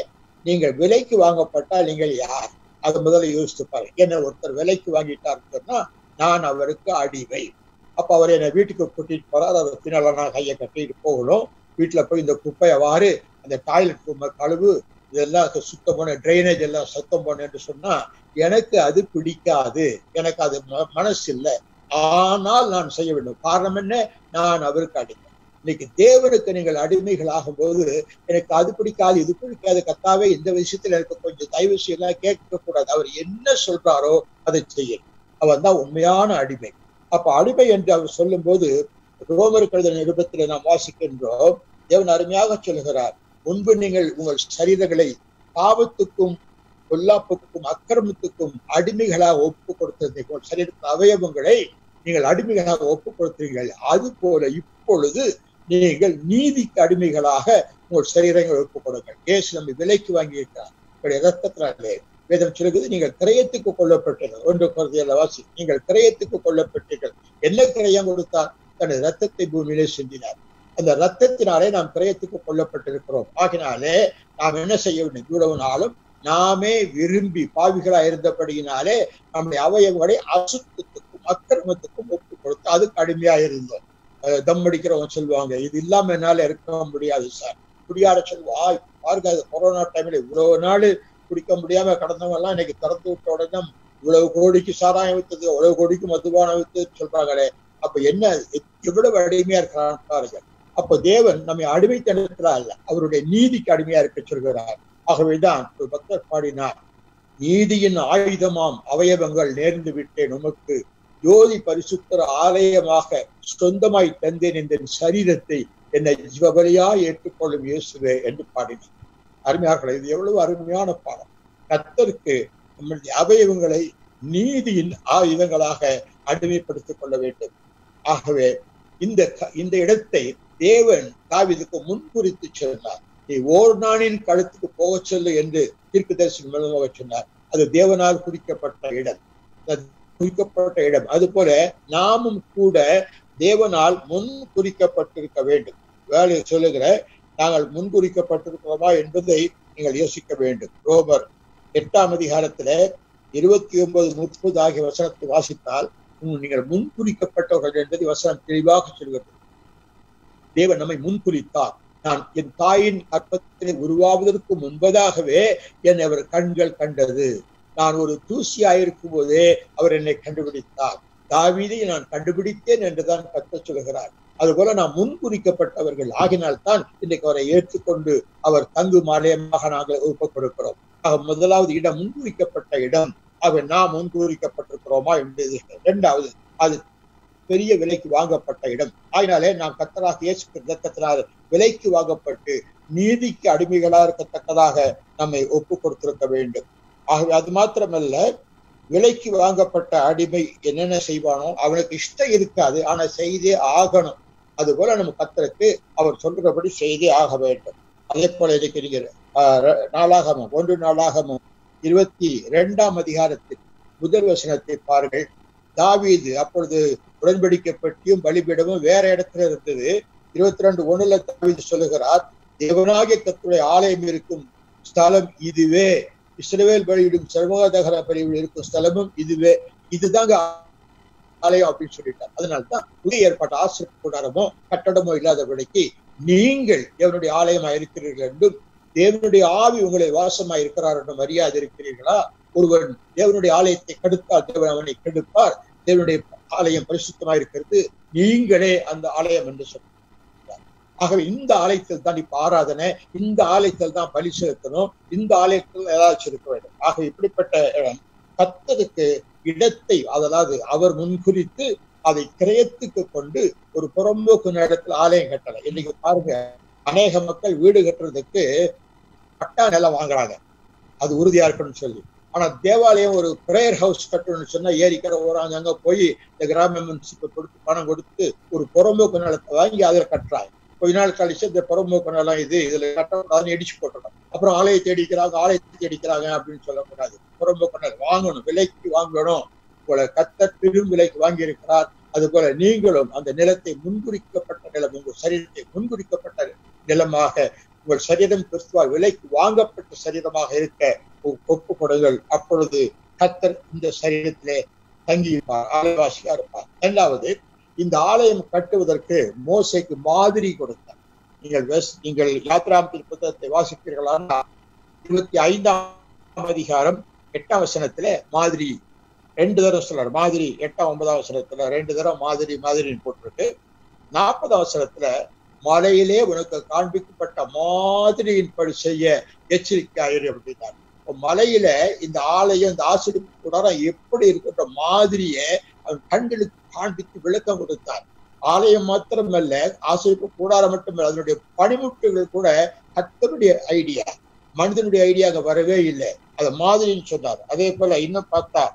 நீங்கள் விலைக்கு வாங்கப்பட்டால் நீங்கள் யார்? அது முதல்ல யோசித்து பாருங்க. என்ன ஒருத்தர் விலைக்கு வாங்கிட்டாருன்னு சொன்னா நான் அவருக்கு அடிமை. அப்ப அவர் என்னை வீட்டுக்கு கூட்டிட்டு போறார். அதை பின்னால நான் கையை கட்டிட்டு போகணும். வீட்டுல போய் இந்த குப்பையை வாரு, அந்த டாய்லெட் ரூமை கழுவு, இதெல்லாம் சுத்தம் பண்ண, ட்ரைனேஜ் எல்லாம் சுத்தம் பண்ணு என்று சொன்னா எனக்கு அது பிடிக்காது, எனக்கு அது மனசு இல்லை. ஆனால் நான் செய்ய வேண்டும். காரணம் என்ன? நான் அவருக்கு அடிமை. இன்னைக்கு தேவனுக்கு நீங்கள் அடிமைகள் ஆகும் போது எனக்கு அது பிடிக்காது, இது பிடிக்காது, கத்தாவே இந்த விஷயத்துல எனக்கு கொஞ்சம் தயவு செய்யலாம் கேட்க கூடாது. அவர் என்ன சொல்றாரோ அதை செய்ய. அவன் தான் உண்மையான அடிமை. அப்ப அடிமை என்று அவர் சொல்லும் போது ரோமர் கழுத நிருபத்தில் நாம் வாசிக்கின்றோம். தேவன் அருமையாக சொல்கிறார், முன்பு நீங்கள் உங்கள் சரீரங்களை பாவத்துக்கும் பொல்லாப்புக்கும் அக்கிரமத்துக்கும் அடிமைகளாக ஒப்பு கொடுத்தீர்கள். சரீரத்தின் அவயவங்களை நீங்கள் அடிமைகளாக ஒப்பு கொடுத்தீர்கள். அது போல இப்பொழுது நீங்கள் நீதிக்கு அடிமைகளாக உங்கள் சரீரங்களை ஒப்புக் கொடுங்கள். இயேசு நம்மை விலைக்கு வாங்கி இருக்கிறார். இரத்தத்தினாலே வேதம் சொல்லுகிறது, நீங்கள் கிரயத்துக்கு கொல்லப்பட்டீர்கள். 1 கொரிந்தியர் வாசி, நீங்கள் கிரயத்துக்கு கொல்லப்பட்டீர்கள். என்ன கிரயம் கொடுத்தார்? தனது ரத்தத்தை பூமியிலே சிந்தினார். அந்த ரத்தத்தினாலே நாம் கிரயத்துக்கு கொல்லப்பட்டிருக்கிறோம். ஆகினாலே நாம் என்ன செய்ய வேண்டும்? இவ்வளவு நாளும் நாமே விரும்பி பாவிகளா இருந்தபடியினாலே நம்முடைய அவயவங்களை அசுத்தத்துக்கும் அக்கிரமத்துக்கும் ஒப்பு கொடுத்து அதுக்கு அடிமையா இருந்தோம். தம் அடிக்கிறவங்க சொல்லுவாங்க, இது இல்லாம என்னால இருக்க முடியாது சார். குடியார சொல்லுவா, பாருங்க கொரோனா டைம்ல இவ்வளவு நாள் குடிக்க முடியாம கடந்தவங்க எல்லாம் இன்னைக்கு திறந்து விட்ட உடனே இவ்வளவு கோடிக்கு சாராயம் வித்தது, இவ்வளவு கோடிக்கு மதுபானம் வித்தது சொல்றாங்களே. அப்ப என்ன எவ்வளவு அடிமையா இருக்கிறான் பாருங்க. அப்ப தேவன் நம்மை அடிமைத்தனத்துல அல்ல, அவருடைய நீதிக்கு அடிமையா இருக்க சொல்கிறார். ஆகவேதான் ஒரு பக்தர் பாடினார், நீதியின் ஆயுதமாம் அவயவங்கள் நேர்ந்து விட்டேன் உமக்கு, ஜோதி பரிசுத்தர் ஆலயமாக சொந்தமாய் தந்தேன் இந்த சரீரத்தை என்னை ஜீவபலியா ஏற்றுக்கொள்ளும் இயேசுவே என்று பாடினார். அருமையாக, இது எவ்வளவு அருமையான பாடம். கர்த்தருக்கு நம்முடைய அவயவங்களை நீதியின் ஆயுதங்களாக அடிமைப்படுத்திக் கொள்ள வேண்டும். ஆகவே இந்த இடத்தை தேவன் தாவீதுக்கு முன்குறித்து சொன்னார். நீ ஓர்னானின் கழுத்துக்கு போக சொல்லு என்று தீர்க்கதரிசி மூலமாக சொன்னார். அது தேவனால் குறிக்கப்பட்ட இடம், குறிக்கப்பட்ட இடம். அது போல நாமும் கூட தேவனால் முன் குறிக்கப்பட்டிருக்க வேண்டும். வேலை சொல்லுகிற நாங்கள் முன்குறிக்கப்பட்டிருக்கிறோமா என்பதை நீங்கள் யோசிக்க வேண்டும். ரோமர் 8ஆம் அதிகாரத்துல 29-30 ஆகிய வசனத்தை வாசித்தால் நீங்கள் முன்குறிக்கப்பட்டவர்கள் என்பதை வசனம் தெளிவாக சொல்கிறது. தேவன் நம்மை முன்குறித்தார். நான் என் தாயின் கற்பத்தினை உருவாவதற்கு முன்பதாகவே என்னை அவர் கண்கள் கண்டது. நான் ஒரு தூசியாயிருக்கும் போதே அவர் என்னை கண்டுபிடித்தார். தாவீதை நான் கண்டுபிடித்தேன் என்றுதான் கர்த்தர் சொல்கிறார். அதுபோல நாம் முன்குறிக்கப்பட்டவர்கள் ஆகினால்தான் இன்றைக்கு அவரை ஏற்றுக்கொண்டு அவர் தங்கும் ஆலயமாக நாங்கள் ஒப்புக் கொடுக்கிறோம். ஆக முதலாவது இடம் முன்குறிக்கப்பட்ட இடம். ஆக நாம் முன்குறிக்கப்பட்டிருக்கிறோமா என்பது. இரண்டாவது, அது பெரிய விலைக்கு வாங்கப்பட்ட இடம். ஆகினாலே நாம் கர்த்தராகிய இயேசு இரத்தத்தினால் விலைக்கு வாங்கப்பட்டு நீதிக்கு அடிமைகளா இருக்கத்தக்கதாக நம்மை ஒப்பு கொடுத்திருக்க வேண்டும். ஆகவே அது மாத்திரமல்ல, விலைக்கு வாங்கப்பட்ட அடிமை என்னென்ன செய்வானோ அவனுக்கு இஷ்டம் இருக்காது, ஆனா செய்தே ஆகணும். அது போல நம்ம கர்த்தருக்கு அவர் சொல்றபடி செய்தே ஆக வேண்டும். அதே போல இருக்கிற நாளாகமம் 1 நாளாகமம் 22ஆம் அதிகாரத்தில் முதல் வசனத்தை பாருங்கள். தாவீது அப்பொழுது உடன்படிக்கை பெட்டியும் பலிபீடமும் வேற இடத்துல இருந்தது. 22:1 தாவீது சொல்லுகிறார், தேவனாகிய கர்த்தருடைய ஆலயம் இருக்கும் ஸ்தலம் இதுவே, இஸ்ரவேல் பலியிடும் சர்வதகர பலியில் இருக்கும் ஸ்தலமும் இதுவே, இதுதாங்க ஆலயம் அப்படின்னு சொல்லிட்டார். அதனால்தான் புதிய ஏற்பாட்டு ஆசிரியர் கூடாரமோ கட்டடமோ இல்லாதபடிக்கு நீங்கள் தேவனுடைய ஆலயமா இருக்கிறீர்கள் என்றும் தேவனுடைய ஆவி உங்களை வாசமா இருக்கிறார் என்றும் அறியாது இருக்கிறீர்களா? ஒருவன் தேவனுடைய ஆலயத்தை கெடுத்தால் தேவன் அவனை கெடுப்பார். தேவனுடைய ஆலயம் பரிசுத்தமாக இருக்கிறது, நீங்களே அந்த ஆலயம் என்று சொல்றார். ஆகவே இந்த ஆலயத்தில் தான் இப்ப ஆராதனை, இந்த ஆலயத்தில் தான் பலி செலுத்தணும், இந்த ஆலயத்தில் ஏதாச்சும் இருக்க வேண்டும். ஆக இப்படிப்பட்ட இடம் கர்த்தருக்கு இடத்தை, அதாவது அவர் முன்குறித்து அதை கிரயத்துக்கு கொண்டு ஒரு புறம்போக்கு நேரத்தில் ஆலயம் கட்டலை. இன்னைக்கு பாருங்க, அநேக மக்கள் வீடு கட்டுறதுக்கு பட்டா நிலம் வாங்குறாங்க, அது உறுதியா இருக்கணும்னு சொல்லி. ஆனா தேவாலயம் ஒரு பிரேயர் ஹவுஸ் கட்டணும்னு சொன்னா ஏரிக்கிற ஓராங்க அங்க போய் இந்த கிராம முன்சிபல் கொடுத்து பணம் கொடுத்து ஒரு புறம்போக்கு நிலத்தை வாங்கி அதில் கட்டுறாங்க. கொஞ்ச நாள் கழிச்சு இந்த புறம்போக்கு நிலம் இதுல கட்டணும் இடிச்சு போட்டணும். அப்புறம் ஆலயத்தை அடிக்கிறாங்க அப்படின்னு சொல்லக்கூடாது. புறம்போக்கு நிலம் வாங்கணும், விலைக்கு வாங்கணும். போல கர்த்தர் பெரும் விலைக்கு வாங்கி இருக்கிறார். அது போல நீங்களும் அந்த நிலத்தை முன்குறிக்கப்பட்ட நிலம், உங்கள் சரீரத்தை முன்குறிக்கப்பட்ட நிலமாக, உங்கள் சரீரம் கிறிஸ்துவால் விலைக்கு வாங்கப்பட்ட சரீரமாக இருக்க ஒப்பு கொடுங்கள். அப்பொழுது கர்த்தர் இந்த சரீரத்திலே தங்கியிருப்பார், ஆலயவாசியா இருப்பார். இரண்டாவது, இந்த ஆலயம் கட்டுவதற்கு மோசேக்கு மாதிரி கொடுத்தார். நீங்கள் யாத்திராமத்தின் புத்தகத்தை வாசிப்பீர்களானால் 25ஆம் அதிகாரம் 8ஆம் வசனத்துல மாதிரி 2 தடவை சொல்றாரு. மாதிரி 8ஆம் 9ஆம் வசனத்துல 2 தடவை மாதிரின்னு போட்டிருக்கு. 40ஆம் வசனத்துல மலையிலே உனக்கு காண்பிக்கப்பட்ட மாதிரியின்படி செய்ய எச்சரிக்கையாயிரு அப்படின்னாரு. மலையில இந்த ஆலயம், இந்த ஆசிரியப்பு கூடாரம் எப்படி இருக்கின்ற மாதிரியை அவன் கண்களுக்கு காண்பித்து விளக்கம் கொடுத்தார். ஆலயம் மாத்திரமல்ல, ஆசிரியப்பு கூடாரம் மட்டுமல்ல, அதனுடைய பணிமுட்டுகள் கூட கர்த்தருடைய ஐடியா, மனிதனுடைய ஐடியாக வரவே இல்லை. அதை மாதிரின்னு சொன்னார். அதே போல இன்னும் பார்த்தா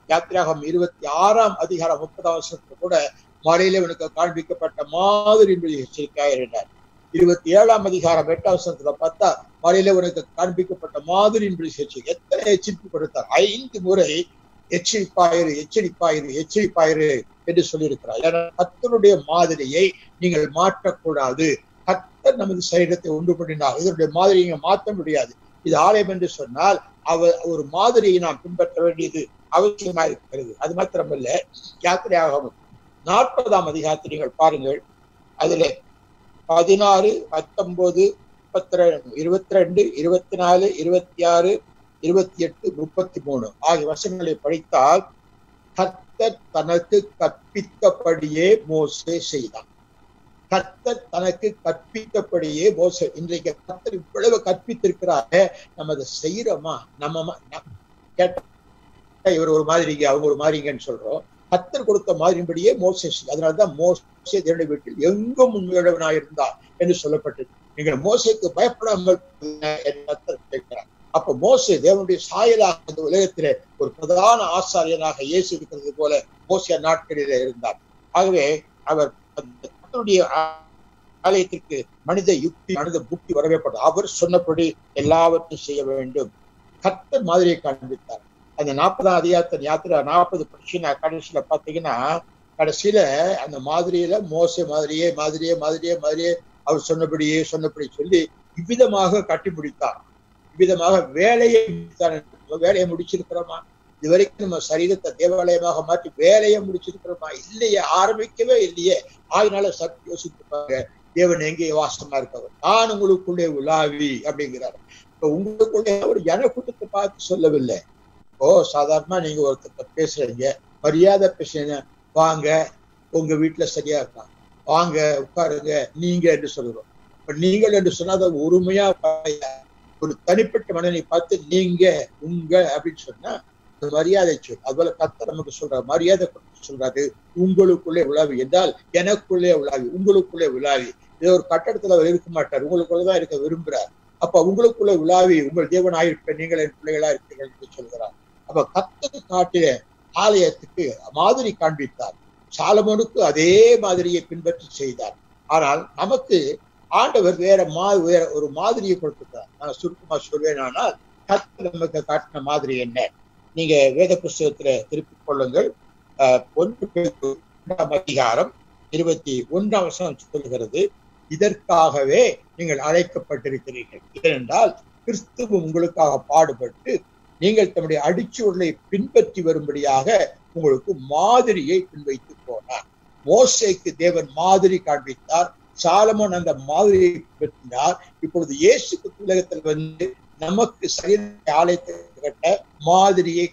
யாத்திராகம் 26ஆம் அதிகாரம் 30ஆம் வசனத்துல கூட மலையில உனக்கு காண்பிக்கப்பட்ட மாதிரி என்பதை எச்சரிக்கையாயிருந்தார். 27ஆம் அதிகாரம் 8ஆம் வசனத்துல பார்த்தா மலையில உனக்கு காண்பிக்கப்பட்ட மாதிரி என்பதை எத்தனை எச்சரிப்பு கொடுத்தார். 5 முறை எச்சரிப்பாயிரு எச்சரிப்பாயிரு எச்சரிப்பாயிரு என்று சொல்லியிருக்கிறார். ஏன்னா கர்த்தருடைய மாதிரியை நீங்கள் மாற்றக்கூடாது. கர்த்தர் நமது சரீரத்தை உண்டு பண்ணினார். இதனுடைய மாதிரியை நீங்க மாற்ற முடியாது. இது ஆலயம் என்று சொன்னால் ஒரு மாதிரியை நாம் பின்பற்ற வேண்டியது அவசியமா இருக்கிறது. அது மாத்திரமல்ல, யாத்திரையாகமம் 40ஆம் அதிகாரத்தை நீங்கள் பாருங்கள். அதுல 16, 19, 22, 24, 26, 28, 33 ஆகிய வசனங்களை படித்தால் கர்த்தர் தனக்கு கற்பித்தபடியே மோசே செய்தான். கர்த்தர் தனக்கு கற்பித்தபடியே மோசே. இன்றைக்கு கர்த்தர் இவ்வளவு கற்பித்திருக்கிறாரு, நம்ம அதை செய்யறோமா? நம்ம கேட்ட இவர் ஒரு மாதிரிங்க, அவங்க ஒரு மாதிரிங்கன்னு சொல்றோம். கர்த்தர் கொடுத்த மாதிரின்படியே மோசே. அதனாலதான் மோசே தேவனுடைய வீட்டில் எங்கும் உண்மையுள்ளவனாயிருந்தார் என்று சொல்லப்பட்டது. நீங்கள் மோசேக்கு பயப்படாமல் கர்த்தர் கேட்கிறார். அப்ப மோசே தேவனுடைய சாயலாக இந்த உலகத்திலே ஒரு பிரதான ஆசாரியனாக இயேசு இருக்கிறது போல மோசே நாட்களிலே இருந்தார். ஆகவே அவர் கர்த்தருடைய ஆலயத்திற்கு மனித யுக்தி, மனித புத்தி வரவேற்படும். அவர் சொன்னபடி எல்லாவற்றையும் செய்ய வேண்டும். கர்த்தர் மாதிரியை காண்பித்தார். அந்த 40ஆம் அதிகாரத்தின் யாத்திரை 40 படிச்சுன்னா கடைசியில பாத்தீங்கன்னா, கடைசியில அந்த மாதிரியில மோசே மாதிரியே அவர் சொன்னபடி சொல்லி இவ்விதமாக கட்டி முடித்தார். இவ்விதமாக வேலையை முடிச்சிருக்கிறோமா? இதுவரைக்கும் நம்ம சரீரத்தை தேவாலயமாக மாற்றி வேலையை முடிச்சிருக்கிறோமா? இல்லையே, ஆரம்பிக்கவே இல்லையே. அதனால சற்று யோசித்துப்பாங்க, தேவன் எங்கே வாசமா இருக்கவர்? நான் உங்களுக்குள்ளே உலாவி அப்படிங்கிறார். இப்ப உங்களுக்குள்ளே ஒரு ஜனக்கூட்டத்தை பார்த்து சொல்லவில்லை. சாதாரணமா நீங்க ஒருத்தர் பேசுறீங்க, மரியாதை பேசுறீங்க, வாங்க உங்க வீட்டுல சரியா இருக்காங்க, வாங்க உட்காருங்க நீங்க என்று சொல்றோம். இப்ப நீங்கள் என்று சொன்னா அதை உரிமையா ஒரு தனிப்பட்ட மனிதனை பார்த்து நீங்க உங்க அப்படின்னு சொன்னா மரியாதை சொல். அதுபோல கர்த்தர் நமக்கு சொல்றாரு, மரியாதை சொல்றாரு. உங்களுக்குள்ளே உலாவி என்றால் எனக்குள்ளே உலாவி, உங்களுக்குள்ளே உலாவி. ஏதோ ஒரு கட்டடத்துல அவர் இருக்க மாட்டார், உங்களுக்குள்ளதான் இருக்க விரும்புறார். அப்ப உங்களுக்குள்ளே உலாவி உங்கள் தேவனாயிருப்ப நீங்கள் என் பிள்ளைகளா இருப்பீர்கள் என்று சொல்கிறார். அப்ப கர்த்தர் காட்டிய ஆலயத்துக்கு மாதிரி காண்பித்தார். சாலமோனுக்கு அதே மாதிரியை பின்பற்றி செய்தார். ஆனால் நமக்கு ஆண்டவர் வேற ஒரு மாதிரியை கொடுத்துட்டார். நான் சுருக்கமா சொல்வேன். ஆனால் கர்த்தர் நமக்கு காட்டின மாதிரி என்ன? நீங்க வேத புஸ்தகத்துல திருப்பிக் கொள்ளுங்கள். 1 அதிகாரம் 21ஆம் வசனம் சொல்கிறது, இதற்காகவே நீங்கள் அழைக்கப்பட்டிருக்கிறீர்கள். ஏனென்றால் கிறிஸ்துவ உங்களுக்காக பாடுபட்டு நீங்கள் தம்முடைய அடிச்சுவர்களை பின்பற்றி வரும்படியாக உங்களுக்கு மாதிரியை பின்வைத்து போனார். மோசேக்கு தேவன் மாதிரி காண்பித்தார், சாலமோன் அந்த மாதிரியை பின்பற்றினார். இப்பொழுது இயேசு உலகத்தில் வந்து நமக்கு சரீர ஆலயத்தை கட்ட மாதிரியை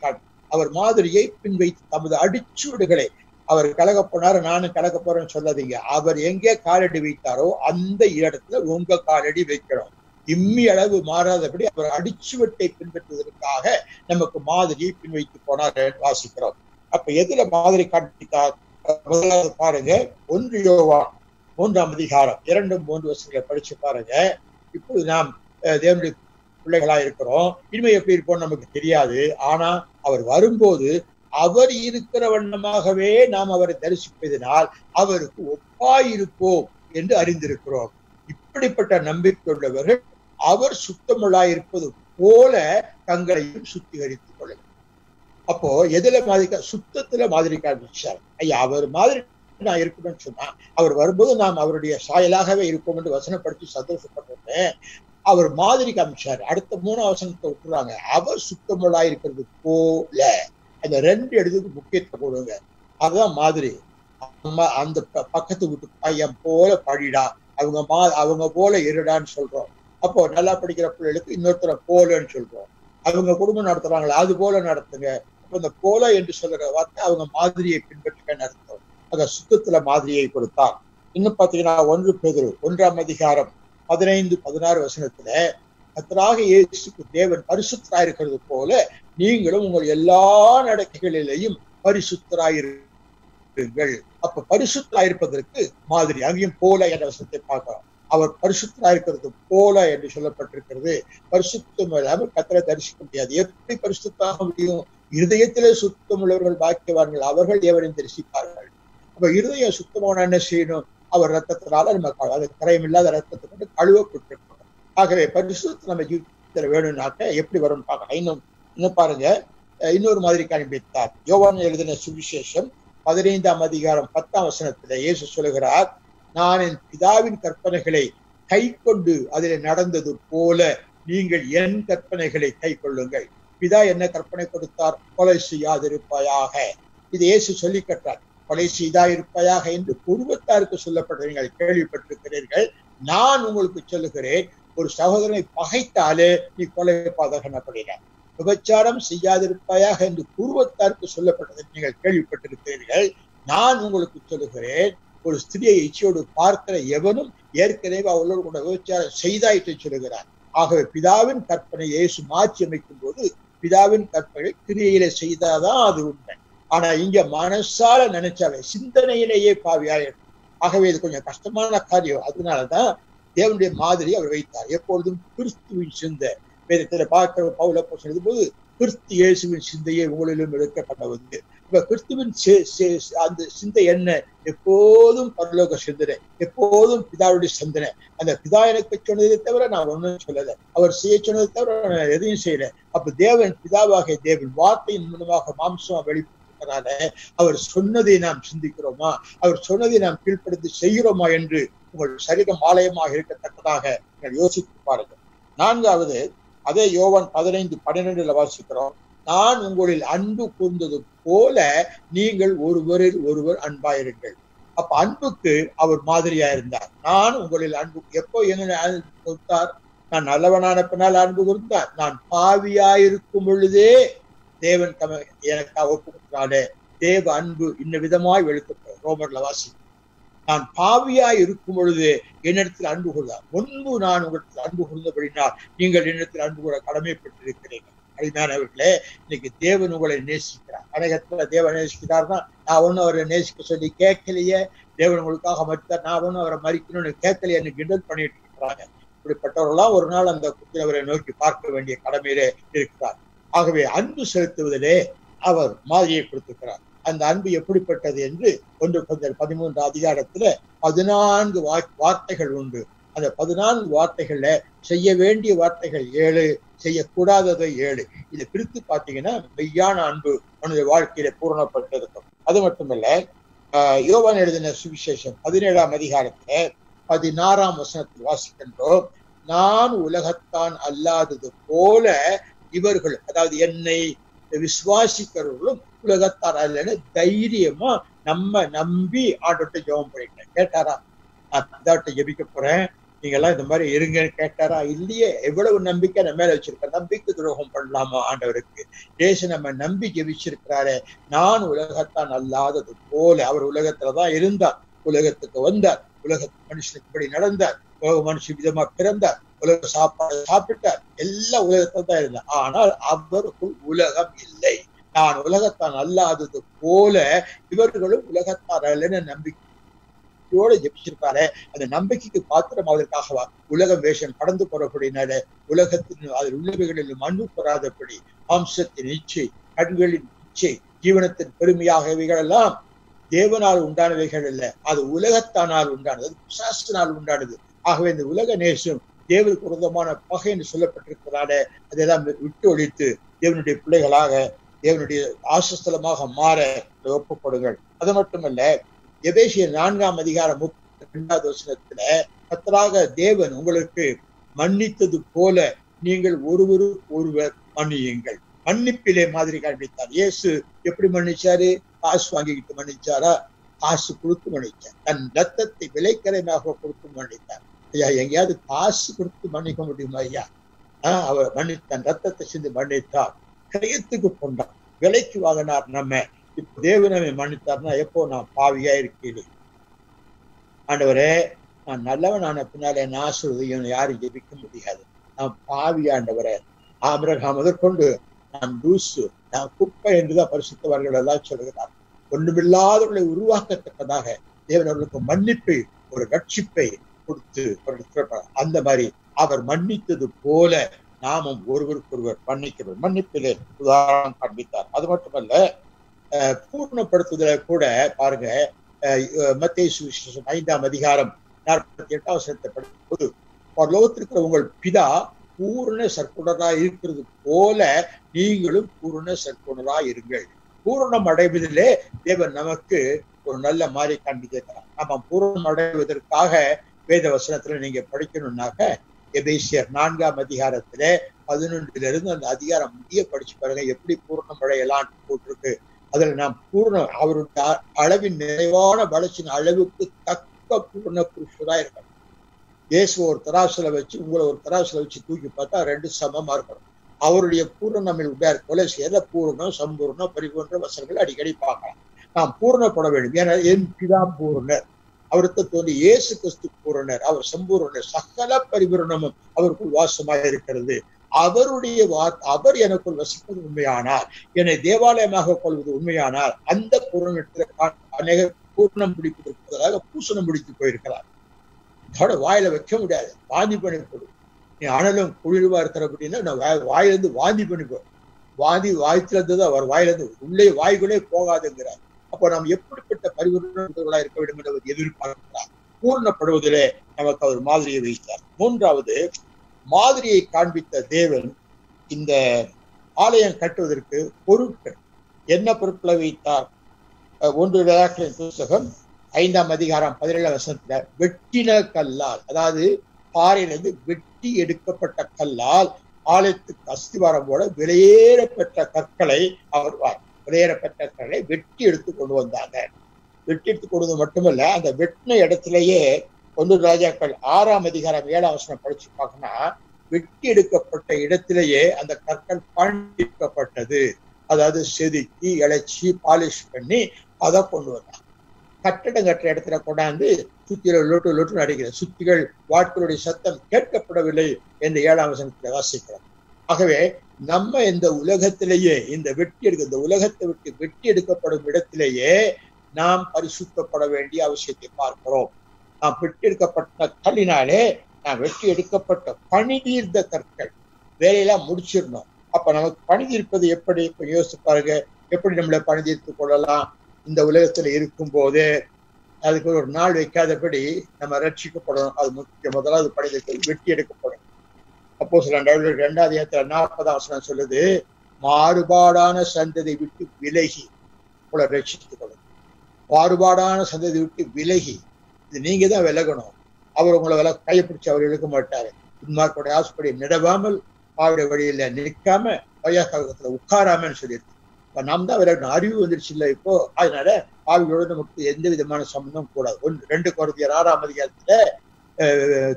அவர் மாதிரியை பின்வைத்து தமது அடிச்சுவடுகளை, அவர் கலக போனார், நானும் கலக்க போறேன்னு சொல்லாதீங்க. அவர் எங்கே காலடி வைத்தாரோ அந்த இடத்துல உங்க காலடி வைக்கணும். இம்மி அளவு மாறாதபடி அவர் அடிச்சுவட்டை பின்பற்றுவதற்காக நமக்கு மாதிரியை பின்வைத்து போனார் வாசிக்கிறோம். அப்ப எதுல மாதிரி காண்பித்தார்? முதலாவது பாருங்க, 1 யோவான் 3ஆம் அதிகாரம் 2-3 வசனங்களை படிச்சு பாருங்க. இப்போது நாம் தேவனுடைய பிள்ளைகளா இருக்கிறோம். இனிமே எப்படி இருப்போம் நமக்கு தெரியாது. ஆனா அவர் வரும்போது அவர் இருக்கிற வண்ணமாகவே நாம் அவரை தரிசிப்பதனால் அவருக்கு ஒப்பாயிருப்போம் என்று அறிந்திருக்கிறோம். இப்படிப்பட்ட நம்பிக்கை உள்ளவர்கள் அவர் சுத்தமுள்ளாயிருப்பது போல தங்களையும் சுத்திகரித்துக் கொள்ளும். அப்போ எதுல மாதிரி? சுத்தத்துல மாதிரி காண்பிச்சார். ஐயா, அவர் மாதிரி நான் இருக்கணும்னு சொன்னா அவர் வரும்போது நாம் அவருடைய சாயலாகவே இருப்போம் என்று வசனப்படுத்தி சந்தோஷப்பட்டேன். அவர் மாதிரி காமிச்சார். அடுத்த 3 வசனத்தை விட்டுறாங்க, அவர் சுத்தமுள்ளாயிருக்கிறது போல. அந்த 2 இடத்துக்கு முக்கியத்துவம் கொடுங்க. அதுதான் மாதிரி. அந்த பக்கத்து வீட்டு பையன் போல படிடா, அவங்க போல இருடான்னு சொல்றோம். அப்போ நல்லா படிக்கிற பிள்ளைகளுக்கு இன்னொருத்தர போலன்னு சொல்றோம். அவங்க குடும்பம் நடத்துறாங்களா அது போல நடத்துங்க. அந்த போல என்று சொல்ற வார்த்தை அவங்க மாதிரியை பின்பற்றுங்கன்னு அர்த்தம். அந்த சுத்தத்துல மாதிரியை கொடுத்தார். இன்னும் பாத்தீங்கன்னா 1 பேதுரு 1ஆம் அதிகாரம் 15-16 வசனத்துல கர்த்தராகிய இயேசுக்கு தேவன் பரிசுத்தராயிருக்கிறது போல நீங்களும் உங்கள் எல்லா நடக்கைகளிலேயும் பரிசுத்தராயிருங்கள். அப்ப பரிசுத்தராயிருப்பதற்கு மாதிரி அங்கேயும் போல என்ற வசனத்தை பார்க்கிறோம். அவர் பரிசுத்தராயிருக்கிறது போல என்று சொல்லப்பட்டிருக்கிறது. பரிசுத்தம் இல்லாமல் கர்த்தரை தரிசிக்க முடியாது. எப்படி பரிசுத்தாக முடியும்? இருதயத்திலே சுத்தம் உள்ளவர்கள் பாக்கியவான்கள், அவர்கள் தேவனை தரிசிப்பார்கள். அப்ப இருதயம் சுத்தமான என்ன செய்யணும்? அவர் ரத்தத்தினால நம்ம அது கரையமில்லாத ரத்தத்தை கொண்டு கழுவப்பட்டிருக்கணும். ஆகவே பரிசுத்தம் நம்ம ஜீவிதத்தில் வேணும்னாக்க எப்படி வரும்னு பார்க்கலாம். இன்னும் பாருங்க, இன்னொரு மாதிரி காண்பித்தார். யோவான் எழுதின சுவிசேஷம் 15ஆம் அதிகாரம் 10ஆம் வசனத்துல இயேசு சொல்லுகிறார், நான் என் பிதாவின் கற்பனைகளை கை கொண்டு அதில் நடந்தது போல நீங்கள் என் கற்பனைகளை கை கொள்ளுங்கள். பிதா என்ன கற்பனை கொடுத்தார்? கொலை செய்யாதிருப்பாயாக. இது இயேசு சொல்லி கட்டார். கொலை செய்தாயிருப்பாயாக என்று குடும்பத்தாருக்கு சொல்லப்பட்டதை நீங்கள் கேள்விப்பட்டிருக்கிறீர்கள். நான் உங்களுக்கு சொல்லுகிறேன், ஒரு சகோதரனை பகைத்தாலே நீ கொலை பாதகன் அப்படின்னா. விபச்சாரம் செய்யாதிருப்பாயாக என்று குடும்பத்தாருக்கு சொல்லப்பட்டதை நீங்கள் கேள்விப்பட்டிருக்கிறீர்கள். நான் உங்களுக்கு சொல்லுகிறேன், ஒரு ஸ்திரியை இச்சையோடு பார்க்கிற எவனும் ஏற்கனவே அவளோடு கூட விபச்சாரம் செய்தாயிட்டு சொல்லுகிறார். ஆகவே பிதாவின் கற்பனை இயேசு மாற்றி அமைக்கும் போது பிதாவின் கற்பனை கிரியையில செய்தாதான் அது உண்மை. ஆனா இங்க மனசால நினைச்சாவே சிந்தனையிலேயே பாவியாயிடும். ஆகவே இது கொஞ்சம் கஷ்டமான காரியம். அதனாலதான் தேவனுடைய மாதிரி அவர் வைத்தார். எப்பொழுதும் கிறிஸ்துவின் சிந்தை வேதத்துல பார்க்கிற பவுல் அப்போஸ்தலன் போது கிறிஸ்து இயேசுவின் சிந்தையை உங்களிலும் எடுக்கப்பட்டது. இப்ப கிறிஸ்துவின் அந்த சிந்தை என்ன? எப்போதும் பரலோக சிந்தனை, எப்போதும் பிதாவுடைய சிந்தனை. அந்த பிதா எனக்கு சொன்னதை தவிர நான் ஒன்னும் சொல்லலை, அவர் செய்ய சொன்னதை தவிர நான் எதையும் செய்யல. அப்ப தேவன் பிதாவாக தேவன் வார்த்தையின் மூலமாக மாம்சமா வெளிப்படுத்துறதுனால அவர் சொன்னதை நாம் சிந்திக்கிறோமா, அவர் சொன்னதை நாம் கீழ்ப்படுத்தி செய்கிறோமா என்று உங்கள் சரீரம் ஆலயமாக இருக்கத்தக்கதாக நீங்கள் யோசித்து பாருங்கள். 4வது, அதே யோவான் 15:12 வாசிக்கிறோம், நான் உங்களில் அன்பு கூர்ந்தது போல நீங்கள் ஒருவரில் ஒருவர் அன்பாயிருங்கள். அப்ப அன்புக்கு அவர் மாதிரியா இருந்தார். நான் உங்களில் அன்பு எப்போ என்ன அன்பு கொடுத்தார்? நான் நல்லவனான பின்னால் அன்பு கொடுத்தார். நான் பாவியாயிருக்கும் பொழுதே தேவன் எனக்காக ஒப்பு கொடுத்தாலே தேவ அன்பு இன்ன விதமாய் வெளுக்கப்படும். ரோமர்ல வாசி, நான் பாவியாய் இருக்கும் பொழுது என்னிடத்தில் அன்பு கொள்ளார். முன்பு நான் உங்களிடத்தில் அன்பு கொண்டபடினால் நீங்கள் என்னிடத்தில் அன்பு கூட கடமைப்பட்டிருக்கிறீர்கள். அருமையானவர்களே, இன்னைக்கு தேவன் உங்களை நேசிக்கிறார். அநேகத்துல தேவன் நேசிக்கிறார்னா நான் ஒன்னும் அவரை நேசிக்க சொல்லி கேட்கலையே, தேவன் உங்களுக்காக மறுத்தார், நான் ஒன்னும் அவரை மறிக்கணும்னு கேட்கலையே என்று கிண்டல் பண்ணிட்டு இருக்கிறாங்க. இப்படிப்பட்டவர்களாம் ஒரு நாள் அந்த குத்தினவரை நோக்கி பார்க்க வேண்டிய கடமையிலே இருக்கிறார். ஆகவே அன்பு செலுத்துவதிலே அவர் மாதிரியை கொடுத்திருக்கிறார். அந்த அன்பு எப்படிப்பட்டது என்று 1 Corinthians 13 அதிகாரத்துல 14 வார்த்தைகள் உண்டு. அந்த 14 வார்த்தைகள்ல செய்ய வேண்டிய வார்த்தைகள் 7, செய்யக்கூடாததை 7. இதை பிரித்து பார்த்தீங்கன்னா மெய்யான அன்பு நம்முடைய வாழ்க்கையில பூரணப்பட்டிருக்கும். அது மட்டுமல்ல, யோவான் எழுதின சுவிசேஷம் 17ஆம் அதிகாரத்துல 16ஆம் வசனத்தில் வாசிக்கின்றோம், நான் உலகத்தான் அல்லாதது போல இவர்கள், அதாவது என்னை விசுவாசிக்கிறவர்களும் உலகத்தார் அல்லன்னு தைரியமா நம்ம நம்பி ஆண்டவர்கிட்ட ஜெபம் பண்ணிட்டேன். கேட்டாரா? நான் பிதாட்ட ஜெபிக்க போறேன், நீங்க எல்லாம் இந்த மாதிரி இருங்கன்னு கேட்டாரா? இல்லையே. எவ்வளவு நம்பிக்கை நம்ம மேல வச்சிருக்க. நம்பிக்கை துரோகம் பண்ணலாமா ஆண்டவருக்கு? தேச நம்ம நம்பி ஜெபிச்சிருக்கிறாரே. நான் உலகத்தான் அல்லாதது போல, அவர் உலகத்துலதான் இருந்தார், உலகத்துக்கு வந்தார், உலக மனுஷனுக்கு இப்படி நடந்தார், உலக மனுஷன் விதமா பிறந்தார், உலக சாப்பாடு சாப்பிட்டார், எல்லாம் உலகத்துல தான் இருந்தார். ஆனால் அவருக்குள் உலகம் இல்லை. நான் உலகத்தான் அல்லாதது போல இவர்களும் உலகத்தார் அல்லன்னு நம்பிக்கையோட ஜெபிச்சிருக்காரு. அந்த நம்பிக்கைக்கு பாத்திரம் அதற்காகவா உலகம் வேஷம் கடந்து போறபடினால உலகத்தின் அதில் உள்ளவைகளிலும் அன்பு பெறாதபடி மாம்சத்தின் இச்சை, கண்களின் இச்சை, ஜீவனத்தின் பெருமையாகவைகள் எல்லாம் தேவனால் உண்டானவைகள் அல்ல, அது உலகத்தானால் உண்டானது, பிசாசினால் உண்டானது. ஆகவே இந்த உலக நேசம் தேவனுக்கு விரோதமான பகை என்று சொல்லப்பட்டிருக்கிறார அதெல்லாம் விட்டு ஒழித்து தேவனுடைய பிள்ளைகளாக தேவனுடைய ஆசஸ்தலமாக மாற ஒப்புக்கொடுங்கள். அது மட்டுமல்ல, எபேசியர் 4ஆம் அதிகாரம் 32வது வசனத்துல கர்த்தராக தேவன் உங்களுக்கு மன்னித்தது போல நீங்கள் ஒருவர் மன்னியுங்கள். மன்னிப்பிலே மாதிரி காண்பித்தார். இயேசு எப்படி மன்னிச்சாரு? காசு வாங்கிக்கிட்டு மன்னிச்சாரா? காசு கொடுத்து மன்னிச்சார். தன் ரத்தத்தை விலைக்கரையாக கொடுத்து மன்னித்தார். ஐயா, எங்கேயாவது காசு கொடுத்து மன்னிக்க முடியுமா ஐயா? அவர் தன் ரத்தத்தை சிந்து மன்னித்தார். கிரயத்துக்கு கொண்டார், விலைக்கு வாங்கினார். நம்ம இப்ப தேவனவை மன்னித்தார்னா, எப்போ நான் பாவியா இருக்கிறேன் ஆண்டவரே, நான் நல்லவன் ஆன பின்னாலே என் ஆசீர்வதியும் யாரும் ஜெபிக்க முடியாது. நான் பாவி ஆண்டவரே. ஆபிரகாம் முதற்கொண்டு நான் லூசு, நான் குப்பை என்றுதான் பரிசுத்தவர்கள் எல்லாம் சொல்கிறார். ஒன்றுமில்லாதவர்களை உருவாக்கத்தக்கதாக தேவன் அவர்களுக்கு மன்னிப்பை, ஒரு ரட்சிப்பை கொடுத்து அந்த மாதிரி அவர் மன்னித்தது போல நாமும் ஒருவருக்கொருவர் மன்னிக்கிறோம். மன்னிப்பிலே உதாரணம் காண்பித்தார். அது மட்டுமல்ல, பூர்ணப்படுத்துதல கூட பாருங்க. மத்தேயு சுவிசேஷம் 5ஆம் அதிகாரம் 48ஆம் வசனத்தை படிக்கும் போது, பரலோகத்திற்கிற உங்கள் பிதா பூரண சற்குணராய் இருக்கிறது போல நீங்களும் பூரண சற்குணராய் இருங்கள். பூரணம் அடைவதிலே தேவன் நமக்கு ஒரு நல்ல மாதிரி காண்பிக்கிறார். நம்ம பூரணம் அடைவதற்காக வேத வசனத்துல நீங்க படிக்கணும்னாக்க எபேசியர் 4ஆம் அதிகாரத்திலே 11 அந்த அதிகாரம் முடிய படிச்சு பாருங்க. எப்படி பூரணம் அடையலான்னு போட்டிருக்கு. அதுல நாம் பூர்ணம், அவருடைய அளவின் நிறைவான வளர்ச்சியின் அளவுக்கு தக்க பூர்ண புருஷரா இருக்கணும். இயேசு ஒரு தராசுல வச்சு, உங்களை ஒரு தராசுல வச்சு தூக்கி பார்த்தா 2 சமமா இருக்கணும். அவருடைய பூர்ணம் நம்ம உடையார் கொலை செய்யற பூர்ணம், சம்பூர்ணம், பரிபூர்ண வசனங்கள் அடிக்கடி பார்க்கலாம். நாம் பூர்ணப்பட வேண்டும். ஏன்னா என் பிதா பூர்ணர், அவருக்கு தோன்றி இயேசு கிறிஸ்து பூரணர், அவர் சம்பூர்ணர், சகல பரிபூரணமும் அவருக்குள் வாசமாக இருக்கிறது. அவருடைய அவர் எனக்குள் வசிப்பது உண்மையானார், என்னை தேவாலயமாக கொள்வது உண்மையானார், அந்த பூரணத்தில் அநேக பூர்ணம் பிடிப்பதற்காக பூசணம் பிடித்து போயிருக்கிறார். அதோட வாயில வைக்க முடியாது, வாந்தி பண்ணி போடும். நீ அனலும் குளிர்வா இருக்கிற அப்படின்னா நான் வாயிலிருந்து வாந்தி பண்ணி போடும். வாந்தி வாய்த்துல இருந்தது அவர் வாயிலிருந்து உள்ளே வாய்களே போகாதுங்கிறார். அப்போ நாம் எப்படிப்பட்ட பரிபூர்ணர்களா இருக்க வேண்டும் என்று அவர் எதிர்பார்க்கிறார். பூர்ணப்படுவதிலே நமக்கு அவர் மாதிரியை வைத்தார். 3வது மாதிரியை காண்பித்த தேவன் இந்த ஆலயம் கட்டுவதற்கு பொருட்கள் என்ன பொருட்களை வைத்தார்? 1 ராஜாக்களின் புத்தகம் 5ஆம் அதிகாரம் 17ஆம் வசனத்துல வெட்டின கல்லால், அதாவது பாறையிலிருந்து வெட்டி எடுக்கப்பட்ட கல்லால் ஆலயத்துக்கு அஸ்திவாரம் போல விலையேறப்பட்ட கற்களை விலையேறப்பட்ட கற்களை வெட்டி எடுத்து கொண்டு வந்தாங்க. வெட்டி எடுத்து கொண்டு மட்டுமல்ல, அந்த வெட்டின இடத்திலேயே 1 ராஜாக்கள் 6ஆம் அதிகாரம் 7ஆம் வசனம் படிச்சு பார்க்கணும். வெட்டி எடுக்கப்பட்ட இடத்திலேயே அந்த கற்கள் பாண்டிக்கப்பட்டது. அதாவது செதுக்கி இழைச்சி பாலிஷ் பண்ணி அதை கொண்டு வந்தாங்க. கட்டடம் கட்டுற இடத்துல கொண்டாந்து சுத்திகள் லொட்டு லொட்டு அடிக்கிற சுத்திகள் வாட்களுடைய சத்தம் கேட்கப்படவில்லை என்று 7ஆம் வசனத்துல வாசிக்கிறோம். ஆகவே நம்ம இந்த உலகத்திலேயே இந்த உலகத்தை விட்டு வெட்டி எடுக்கப்படும் இடத்திலேயே நாம் பரிசுத்தப்பட வேண்டிய அவசியத்தை பார்க்கிறோம். நாம் வெட்டி எடுக்கப்பட்ட கல்லினாலே நாம் வெட்டி எடுக்கப்பட்ட பணிதீர்ந்த கற்கள் வேலையெல்லாம் முடிச்சிடணும். அப்ப நமக்கு பணிதீர்ப்பது எப்படி? இப்ப யோசிச்சு பாருங்க. எப்படி நம்மளை பணிதீர்த்து கொள்ளலாம்? இந்த உலகத்துல இருக்கும் போதே அதுக்கு ஒரு நாள் வைக்காதபடி நம்ம ரட்சிக்கப்படணும். அது முக்கிய. முதலாவது பணிதீர்த்தல் வெட்டி எடுக்கப்படும். அப்போ சில 2ஆம் அதிகாரத்துல 40ஆம் வசனம் சொல்லுது, மாறுபாடான சந்ததி விட்டு விலகி உங்களை ரட்சித்துக் கொள்ளும். மாறுபாடான சந்ததி விட்டு விலகி, இது நீங்க தான் விலகணும். அவர் உங்களை கையை பிடிச்சி அவர் இழுக்க மாட்டாரு. உன்மார்க்குடைய ஆசைப்படி நடவாமல் பாவுடைய வழியில நிற்காம பையாக்காலத்துல உட்காராமன்னு சொல்லியிருக்கு. இப்ப நாம் தான் விலகணும். அறிவு வந்துருச்சு இல்லை இப்போ. அதனால பாவிகளோட நமக்கு எந்த விதமான சம்பந்தம் கூடாது. 2 கொரிந்தியர் 6ஆம் அதிகாரத்துல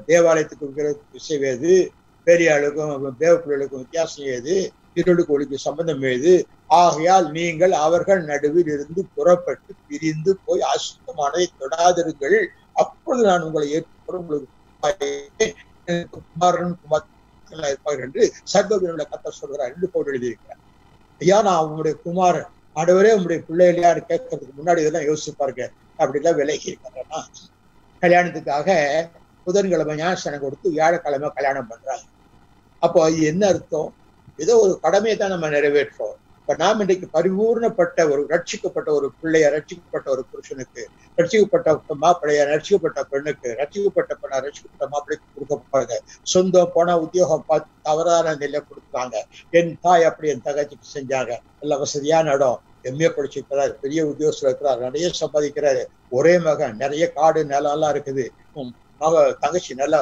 தேவாலயத்துக்கு செய்வது, பெரியாளுக்கும் தேவ பிள்ளைகளுக்கும் வித்தியாசம் ஏது, இருளுக்கு ஒளிக்கு சம்பந்தம் ஏது? ஆகையால் நீங்கள் அவர்கள் நடுவில் இருந்து புறப்பட்டு பிரிந்து போய் அசுத்தமானதை தொடாதிருங்கள், அப்பொழுது நான் உங்களை குமாரன் இருப்பார்கள் என்று சர்வ கத்த சொல்கிறார் என்று போட்டு எழுதியிருக்கிறார். ஐயா, நான் உங்களுடைய குமாரன், ஆண்டவரே உங்களுடைய பிள்ளைகளையாரு கேட்கறதுக்கு முன்னாடி இதெல்லாம் யோசிப்பாருங்க. அப்படிலாம் விலகி இருக்கிறேன்னா, கல்யாணத்துக்காக புதன்கிழமை ஞாயிற்றுக்கிழமை கொடுத்து வியாழக்கிழமை கல்யாணம் பண்றாங்க. அப்போ அது என்ன அர்த்தம்? ஏதோ ஒரு கடமையை தான் நம்ம நிறைவேற்றோம். இப்ப நாம் இன்றைக்கு பரிபூர்ணப்பட்ட ஒரு ரட்சிக்கப்பட்ட ஒரு பிள்ளைய, ரட்சிக்கப்பட்ட ஒரு புருஷனுக்கு, ரட்சிக்கப்பட்ட மாப்பிள்ளைய, ரட்சிக்கப்பட்ட பெண்ணுக்கு, ரட்சிக்கப்பட்ட பெண்ணா ரட்சிக்கப்பட்ட மாப்பிள்ளைக்கு கொடுக்கப்படுது. சொந்தம் போன உத்தியோகம் பார்த்து தவறான நிலை கொடுக்குறாங்க. என் தாய் அப்படி என் தகச்சிக்கு செஞ்சாங்க. நல்ல வசதியான இடம், எம்ஏ படிச்சிருக்கிறாரு, பெரிய உத்தியோகத்தில் இருக்கிறார், நிறைய சம்பாதிக்கிறாரு, ஒரே மகன், நிறைய காடு நிலம் எல்லாம் இருக்குது, தங்கச்சி நல்லா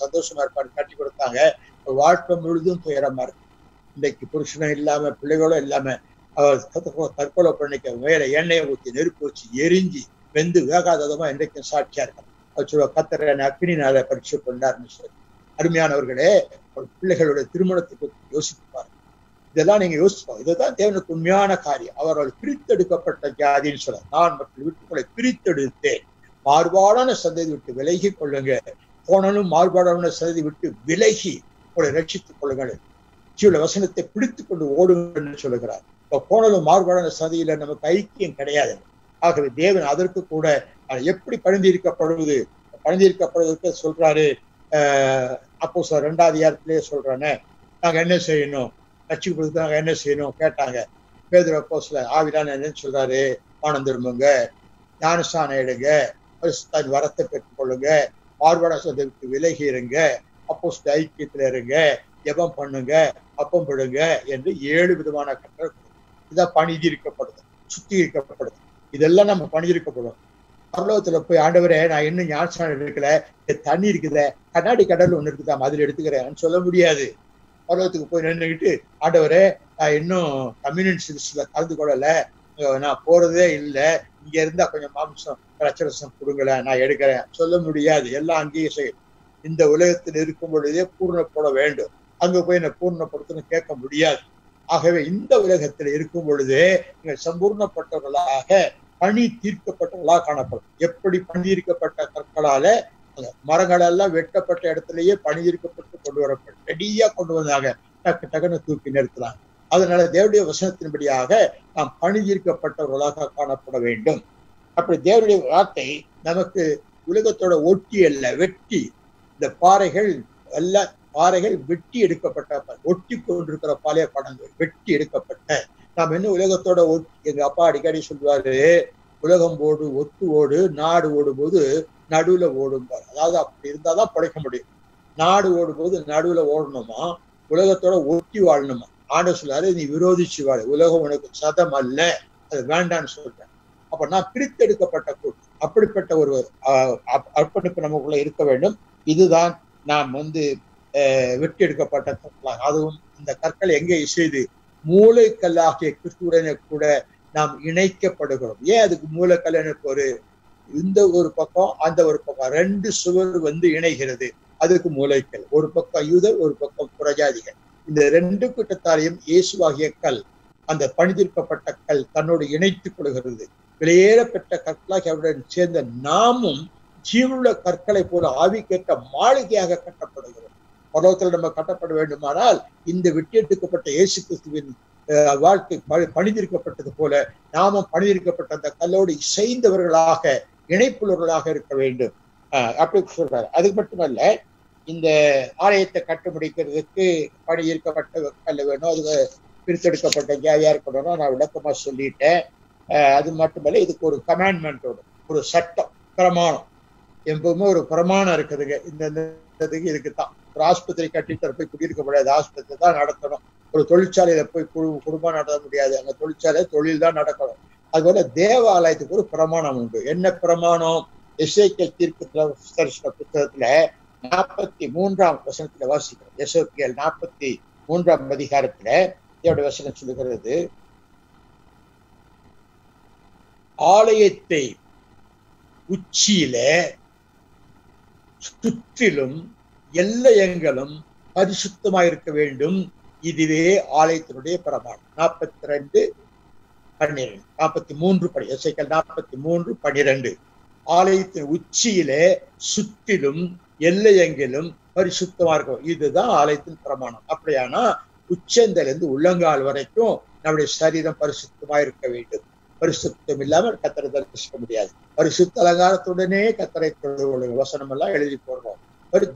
சந்தோஷமா இருப்பாரு, கட்டி கொடுத்தாங்க. வாழ்க்கை முழுதும் துயரமா இருக்கு. இன்றைக்கு புருஷனும் இல்லாம பிள்ளைகளும் இல்லாம அவர் தற்கொலை பண்ணிக்க மேல எண்ணெயை ஊற்றி நெருப்பு வச்சு எரிஞ்சு வெந்து வேகாததமா இன்றைக்கும் சாட்சியா இருக்காங்க. அவர் சொல்லுவா கத்தரை அக்னினால பரீட்சை கொண்டாருன்னு சொல்லி. அருமையானவர்களே, பிள்ளைகளுடைய திருமணத்தை பற்றி யோசிப்பார். இதெல்லாம் நீங்க யோசிப்போம். இதுதான் தேவனுக்கு உண்மையான காரியம். அவர்கள் பிரித்தெடுக்கப்பட்ட ஜாதின்னு சொல்ல, நான் மற்றும் வீட்டுக்குள்ளே பிரித்தெடுத்தேன். மாறுபாடான சந்ததி விட்டு விலகி கொள்ளுங்க. கோணலும் மாறுபாடான சந்ததி விட்டு விலகி உங்களை ரட்சித்துக் கொள்ளுங்கள். ஜீவ வசனத்தை பிடித்துக் கொண்டு ஓடுங்கள் சொல்லுகிறார். இப்ப கோணலும் மாறுபாடான சந்ததியில நமக்கு ஐக்கியம் கிடையாது. ஆகவே தேவன் அதற்கு கூட எப்படி பணிந்திருக்கப்படுவது, பணிந்திருக்கப்படுவதற்கு சொல்றாரு. அப்போஸ்தலர் 2ஆம் அதிகாரத்திலேயே சொல்றானே, நாங்க என்ன செய்யணும், ரட்சிக்கப்படுறதுக்கு நாங்க என்ன செய்யணும் கேட்டாங்க. பேதுரு அப்போஸ்தலர் ஆவிதான் என்னன்னு சொல்றாரு, மனம் திரும்புங்க, ஞானஸ்நானம் எடுங்க, பரிசுத்தாவின் வரத்தை பெற்றுக் கொள்ளுங்க, மாறுபாடான சந்ததியை விட்டு விலகி இருங்க, அப்போஸ்தல ஐக்கியத்துல இருங்க, ஜெபம் பண்ணுங்க, அப்பம் விடுங்க என்று 7 விதமான கட்டளை. இதான் பணிந்திருக்கப்படுது, சுத்திகரிக்கப்படுது. இதெல்லாம் நம்ம பணிந்திருக்கப்படும். பரலோகத்துல போய் ஆண்டவரே நான் இன்னும் ஞானஸ்நானம் எடுக்கல, தண்ணி இருக்குத, கண்ணாடி கடல் ஒண்ணு இருக்குதா, அதில் எடுத்துக்கிறேன் சொல்ல முடியாது. பரலோகத்துக்கு போய் நின்றுக்கிட்டு ஆண்டவரே நான் இன்னும் கம்யூனியன் சர்வீஸ்ல கலந்து கொள்ளல, நான் போறதே இல்லை, இங்க இருந்தா கொஞ்சம் மாம்சம் ரசரசம் கொடுங்கல, நான் எடுக்கிறேன் சொல்ல முடியாது. எல்லாம் அங்கேயே செய்யும். இந்த உலகத்தில் இருக்கும் பொழுதே பூர்ணப்பட வேண்டும். அங்க போய் என்ன பூர்ணப்படுத்தணும் கேட்க முடியாது. ஆகவே இந்த உலகத்தில் இருக்கும் பொழுதே நீங்கள் சம்பூர்ணப்பட்டவர்களாக பணி தீர்க்கப்பட்டவர்களாக காணப்படும். எப்படி பணி தீர்க்கப்பட்ட கற்களால மரங்கள் எல்லாம் வெட்டப்பட்ட இடத்திலேயே பணி தீர்க்கப்பட்டு கொண்டு வரப்படும். ரெடியா கொண்டு வந்தாங்க, டக்கு டக்குன்னு தூக்கி நிறுத்தலாம். அதனால தேவனுடைய வசனத்தின்படியாக நாம் பணி தீர்க்கப்பட்டவர்களாக காணப்பட வேண்டும். அப்படி தேவனுடைய வார்த்தை நமக்கு உலகத்தோட ஒட்டி அல்ல, வெட்டி. இந்த பாறைகள் எல்லாம் பாறைகள் வெட்டி எடுக்கப்பட்ட, ஒட்டி கொண்டிருக்கிற பழைய படங்கள் வெட்டி எடுக்கப்பட்ட. நாம் என்ன உலகத்தோட ஒட்டி, எங்க அப்பா அடிக்கடி சொல்லுவாரு, உலகம் ஓடு ஒத்து ஓடு, நாடு ஓடும் போது நடுவுல ஓடும்பார். அதாவது அப்படி இருந்தாதான் படைக்க முடியும். நாடு ஓடும் போது நடுவுல ஓடணுமா, உலகத்தோட ஒட்டி வாழணுமா. ஆண்டவர் சொல்றாரு, நீ விரோதிச்சு வாழ, உலகம் உனக்கு சதம் அல்ல, அது வேண்டான்னு சொல்றேன். அப்ப நான் பிரித்தெடுக்கப்பட்ட கூட்டம், அப்படிப்பட்ட ஒரு அர்ப்பணிப்பு நமக்குள்ள இருக்க வேண்டும். இதுதான் நாம் வெட்டி எடுக்கப்பட்ட கற்களாக. அதுவும் இந்த கற்கள் எங்கே இசைது, மூளைக்கல்லாகிய கிறிஸ்துவுடனே கூட நாம் இணைக்கப்படுகிறோம். ஏன் அதுக்கு மூளைக்கல் எனக்கு ஒரு இந்த ஒரு பக்கம் அந்த ஒரு பக்கம் 2 சுவர் இணைகிறது, அதுக்கு மூளைக்கல். ஒரு பக்கம் யூதர், ஒரு பக்கம் புறஜாதிகள். இந்த 2 கூட்டத்தாரையும் இயேசுவாகிய கல், அந்த பணிதிருக்கப்பட்ட கல் தன்னோடு இணைத்துக் கொள்கிறது. வெளியேறப்பட்ட கற்களாக அவருடன் சேர்ந்த நாமும் ஜீவனுள்ள கற்களை போல ஆவிக்கேற்ற மாளிகையாக கட்டப்படுகிறோம். பரலோகத்தில் நம்ம கட்டப்பட வேண்டுமானால் இந்த வெட்டியெடுக்கப்பட்ட இயேசு கிறிஸ்துவின் வாழ்க்கை பணிதிருக்கப்பட்டது போல நாமும் பணிதிருக்கப்பட்ட அந்த கல்லோடு இசைந்தவர்களாக, இணைப்புள்ளவர்களாக இருக்க வேண்டும். அப்படி சொல்றாரு. அது மட்டுமல்ல, இந்த ஆலயத்தை கட்ட முடிக்கிறதுக்கு பணியிருக்கப்பட்ட கல் வேணும், அது பிரித்தெடுக்கப்பட்ட ஜாதியா இருக்கணும். நான் விளக்கமா சொல்லிட்டேன். அது மட்டுமல்ல, இதுக்கு ஒரு கமாண்ட்மெண்டோட ஒரு சட்டம், பிரமாணம். எப்பவுமே ஒரு பிரமாணம் இருக்குதுங்க. இந்த இதுக்குத்தான் ஒரு ஆஸ்பத்திரி கட்டிட்டு போய் குடியிருக்க முடியாது, ஆஸ்பத்திரி தான் நடத்தணும். ஒரு தொழிற்சாலையில போய் குடும்பம் நடத்த முடியாது, அந்த தொழிற்சாலை தொழில் தான் நடக்கணும். அதுபோல தேவாலயத்துக்கு ஒரு பிரமாணம் உண்டு. என்ன பிரமாணம்? எசேக்கியேல் தீர்க்கதரிசன புத்தகத்துல 43ஆம் வசனத்துல வாசிக்கிறோம். எசேக்கியேல் 43ஆம் அதிகாரத்துல தேவனுடைய வசனம் சொல்லுகிறது, ஆலயத்தை உச்சியில சுற்றிலும் எல்லையங்களும் பரிசுத்தமாயிருக்க வேண்டும், இதுவே ஆலயத்தினுடைய பிரமாணம். 43 படி, எசேக்கியேல் 43:12. ஆலயத்தின் உச்சியிலே சுற்றிலும் எல்லையெங்கிலும் பரிசுத்தமா இருக்கும், இதுதான் ஆலயத்தின் பிரமாணம். அப்படியானா உச்சந்திலிருந்து உள்ளங்கால் வரைக்கும் நம்முடைய சரீரம் பரிசுத்தமா இருக்க வேண்டும். பரிசுத்தம் இல்லாமல் கத்தரை தரிசிக்க முடியாது. பரிசுத்த அலங்காரத்துடனே கத்தரை தொழுது வசனம் எல்லாம் எழுதி போடுறோம்.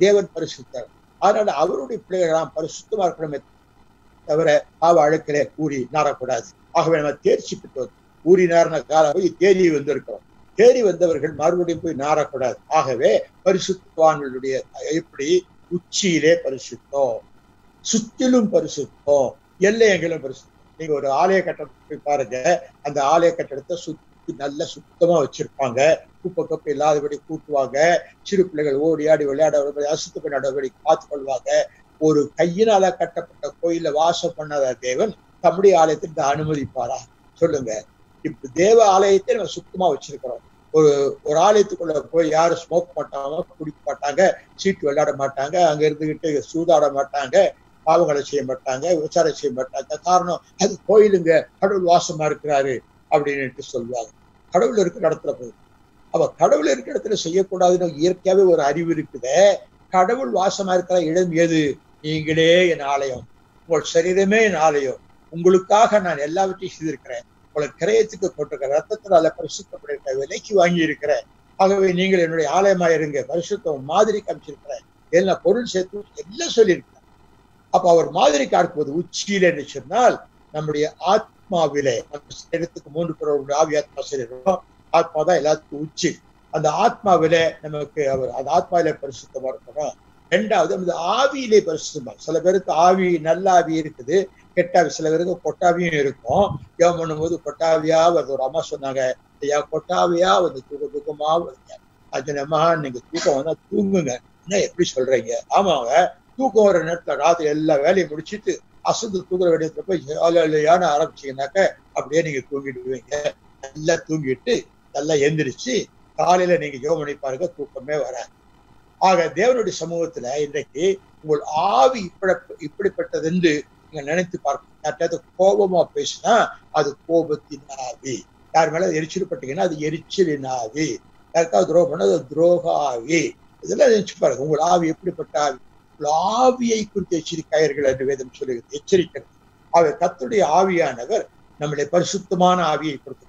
தேவன் பரிசுத்தர். அதனால அவருடைய பிள்ளைகள் நாம் பரிசுத்தமா இருக்கணுமே தவிர பாவ அழுக்கிலே ஊறி நாரக்கூடாது. ஆகவே நம்ம தேர்ச்சி பெற்றோம். ஊறி நாரின காலம் போய் தேடி வந்திருக்கிறோம். தேடி வந்தவர்கள் மறுபடியும் போய் நாரக்கூடாது. ஆகவே பரிசுத்தவான்களுடைய எப்படி உச்சியிலே பரிசுத்தம், சுற்றிலும் பரிசுத்தம், எல்லையங்களும் பரிசுத்தம். நீங்க ஒரு ஆலய கட்டடத்தை போய் பாருங்க, அந்த ஆலய கட்டடத்தை சுத்தி நல்ல சுத்தமா வச்சிருப்பாங்க. குப்பை கப்பு இல்லாதபடி கூட்டுவாங்க. சிறு பிள்ளைகள் ஓடி ஆடி விளையாட அசுத்தப்படி நடவடிக்கை பார்த்துக் கொள்வாங்க. ஒரு கையினால கட்டப்பட்ட கோயில வாசம் பண்ணாத தேவன் தம்முடைய ஆலயத்தை அனுமதிப்பாரா சொல்லுங்க? இப்ப தேவ ஆலயத்தை நம்ம சுத்தமா வச்சிருக்கிறோம். ஒரு ஆலயத்துக்குள்ள போய் யாரும் ஸ்மோக் மாட்டாங்க, குடிக்க மாட்டாங்க, சீட்டு விளையாட மாட்டாங்க, அங்க இருந்துகிட்டு சூதாட மாட்டாங்க, பாவங்களை செய்ய மாட்டாங்க, விசாரம் செய்ய மாட்டாங்க. காரணம் அது கோயிலுங்க, கடவுள் வாசமா இருக்கிறாரு அப்படின்னு சொல்லுவாங்க. கடவுள் இருக்கிற இடத்துல போய் அவ கடவுள் இருக்கிற இடத்துல செய்யக்கூடாதுன்னு இயற்கையாவே ஒரு அறிவு இருக்குதே. கடவுள் வாசமா இருக்கிற இடம் எது? நீங்களே என் ஆலயம், உங்கள் சரீரமே என் ஆலயம், உங்களுக்காக நான் எல்லாவற்றையும் செய்திருக்கிறேன், உங்களை கிரயத்துக்கு போட்டிருக்கிற ரத்தத்தினால பரிசுத்தப்பட்டிருக்க விலைக்கு வாங்கி இருக்கிறேன். ஆகவே நீங்கள் என்னுடைய ஆலயமா இருங்க, பரிசுத்தம் மாதிரி காமிச்சிருக்கிறேன், எல்லாம் பொருள் சேர்த்து எல்லாம் சொல்லியிருக்கிறேன். அப்ப அவர் மாதிரி காட்டும்போது உச்சியில என்று சொன்னால் நம்முடைய ஆத்மாவிலே, இடத்துக்கு 3 பேர் ஆவி ஆத்மா சரீரம், ஆத்மா தான் எல்லாத்துக்கும் உச்சி. அந்த ஆத்மாவிலே நமக்கு அவர் அந்த ஆத்மாவிலே பரிசுத்தமா இருக்கணும். 2வது அந்த ஆவியிலே பரிசுத்தமா. சில பேருக்கு ஆவி நல்ல ஆவி இருக்குது, கெட்டாவி, சில பேருக்கு கொட்டாவியும் இருக்கும். ஜெபம் பண்ணும்போது கொட்டாவியா வருது. ஒரு அம்மா சொன்னாங்க, ஐயா கொட்டாவியா வந்து தூக்கமா வருங்க. அஜனமா நீங்க தூக்கம் வந்தா தூங்குங்க. என்ன எப்படி சொல்றீங்க? ஆமாங்க, தூக்கம் வர நேரத்துல ராத்திரி எல்லா வேலையும் முடிச்சுட்டு அசந்து தூங்குற வேண்டியதுல போய் இல்லையான்னு ஆரம்பிச்சீங்கன்னாக்க அப்படியே நீங்க தூங்கிடுவீங்க. நல்லா தூங்கிட்டு நல்லா எந்திரிச்சு காலையில நீங்க ஜெபம் பண்ணி பாருங்க, தூக்கமே வராது. ஆக தேவனுடைய சமூகத்துல இன்றைக்கு உங்கள் ஆவி இப்படிப்பட்டது என்று நீங்க நினைத்து பார்க்கணும். யார்கிட்ட கோபமா பேசினா அது கோபத்தின் ஆவி, யார் மேல எரிச்சல் பட்டீங்கன்னா அது எரிச்சலின் ஆவி, யாருக்காவது துரோகம் பண்ணா அது துரோக ஆவி. இதெல்லாம் நினைச்சு பாருங்க, உங்கள் ஆவி எப்படிப்பட்ட ஆவி. உங்கள் ஆவியை குறித்து எச்சரிக்கையர்கள் என்று வேதம் சொல்லுகிறது, எச்சரிக்கிறது. அவர் கர்த்தருடைய ஆவியானவர் நம்முடைய பரிசுத்தமான ஆவியை கொடுத்து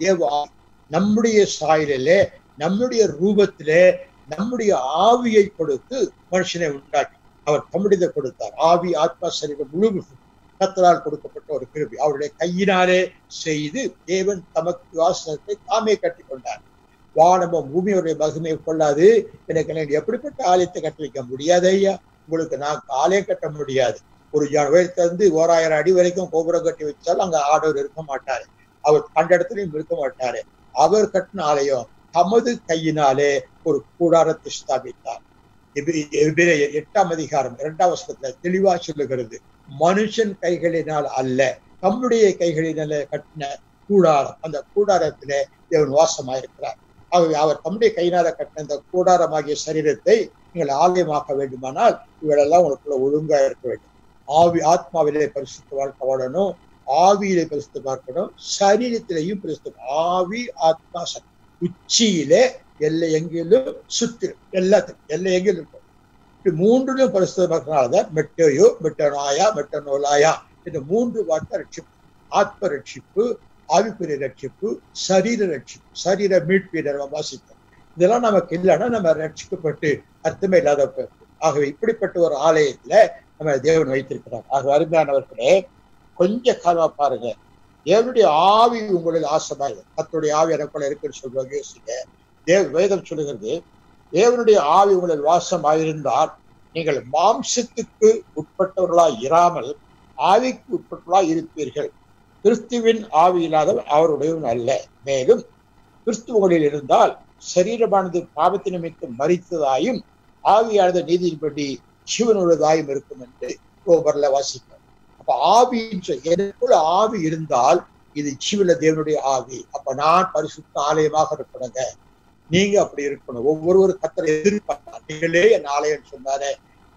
தேவ நம்முடைய சாயலிலே, நம்முடைய ரூபத்திலே நம்முடைய ஆவியை கொடுத்து மனுஷனை உண்டாக்கி அவர் தம்முடைய கொடுத்தார். ஆவி ஆத்மா சரீரம் முழு கர்த்தரால் கொடுக்கப்பட்ட ஒரு கிருபை. அவருடைய கையினாலே செய்து தேவன் தமக்கு வாசனத்தை தாமே கட்டி கொண்டார். வானமும் பூமியுடைய மகிமையை கொள்ளாது, எனக்கு எப்படிப்பட்ட ஆலயத்தை கட்டி வைக்க முடியாது ஐயா, உங்களுக்கு நான் ஆலயம் கட்ட முடியாது. ஒரு உயரத்திலிருந்து 1000 அடி வரைக்கும் கோபுரம் கட்டி வச்சாலும் அங்க ஆடவர் இருக்க மாட்டாரு, அவர் கண்ட இடத்துலையும் இருக்க மாட்டாரு. அவர் கட்டின ஆலயம் தமது கையினாலே ஒரு கூடாரத்தை ஸ்தாபித்தார். 8ஆம் அதிகாரம் 2ஆம் வசனத்துல தெளிவா சொல்லுகிறது, மனுஷன் கைகளினால் அல்ல, தம்முடைய கைகளினால கட்டின கூடாரம், அந்த கூடாரத்திலே தேவன் வாசமாயிருக்கிறார். ஆகவே அவர் தம்முடைய கையினால கட்டின இந்த கூடாரமாகிய சரீரத்தை நீங்கள் ஆலயமாக்க வேண்டுமானால் இவளெல்லாம் உங்களுக்குள்ள ஒழுங்கா இருக்க வேண்டும். ஆத்மாவிலே பரிசுத்த வாழ்க்கை வாழணும், ஆவியிலே பரிசுத்த பார்க்கணும், சரீரத்திலையும் பரிசுத்த. ஆவி ஆத்மா சரீரம் உச்சியிலே எல்லை எங்கிலும் சுற்றி எல்லாத்தையும் எல்லை எங்கிலும் இருக்கும். இப்படி 3லும் பரிசுத்த பார்க்கறதுனாலதான் மெட்டோயோ மெட்டனோயா மெட்டனோலாயா என்ற 3 வார்த்தை ரட்சிப்பு. ஆத்ம ரட்சிப்பு, ஆவிக்குரிய ரட்சிப்பு, சரீர ரட்சிப்பு, சரீர மீட்பு நம்ம வாசித்தோம். இதெல்லாம் நமக்கு இல்லைன்னா நம்ம ரட்சிக்கப்பட்டு அர்த்தமே இல்லாத. ஆகவே இப்படிப்பட்ட ஒரு ஆலயத்துல நம்ம தேவன் வைத்திருக்கிறார். ஆக அருமையானவர்களே, கொஞ்ச காலமா பாருங்க, தேவனுடைய ஆவி உங்களில் ஆசமாக, கர்த்தருடைய ஆவி எனக்குள்ள இருக்குன்னு சொல்லுவாங்க. யோசிங்க, வேதம் சொல்லுகிறது, தேவனுடைய ஆவி உங்களில் வாசமாயிருந்தால் நீங்கள் மாம்சத்துக்கு உட்பட்டவர்களாய் இராமல் ஆவிக்கு உட்பட்டவர்களாய் இருப்பீர்கள். கிறிஸ்துவின் ஆவி இல்லாதவர் அவருடையவன் அல்ல. மேலும் கிறிஸ்துவங்களில் இருந்தால் சரீரமானது பாவத்தை நிமித்தம் மரித்ததாயும் ஆவியானது நீதியின்படி ஜீவனுள்ளதாயும் இருக்கும் என்று ரோமர்ல வாசிக்கிறோம். அப்ப ஆவி, எனக்குள்ள ஆவி இருந்தால் இது ஜீவன தேவனுடைய ஆவி. அப்ப நான் பரிசுத்த ஆலயமாக இருக்கணுங்க, நீங்க அப்படி இருக்கணும். ஒவ்வொரு கர்த்தரை எதிர்பார்த்தா, நீங்களே என் ஆலயம் சொன்னாரு,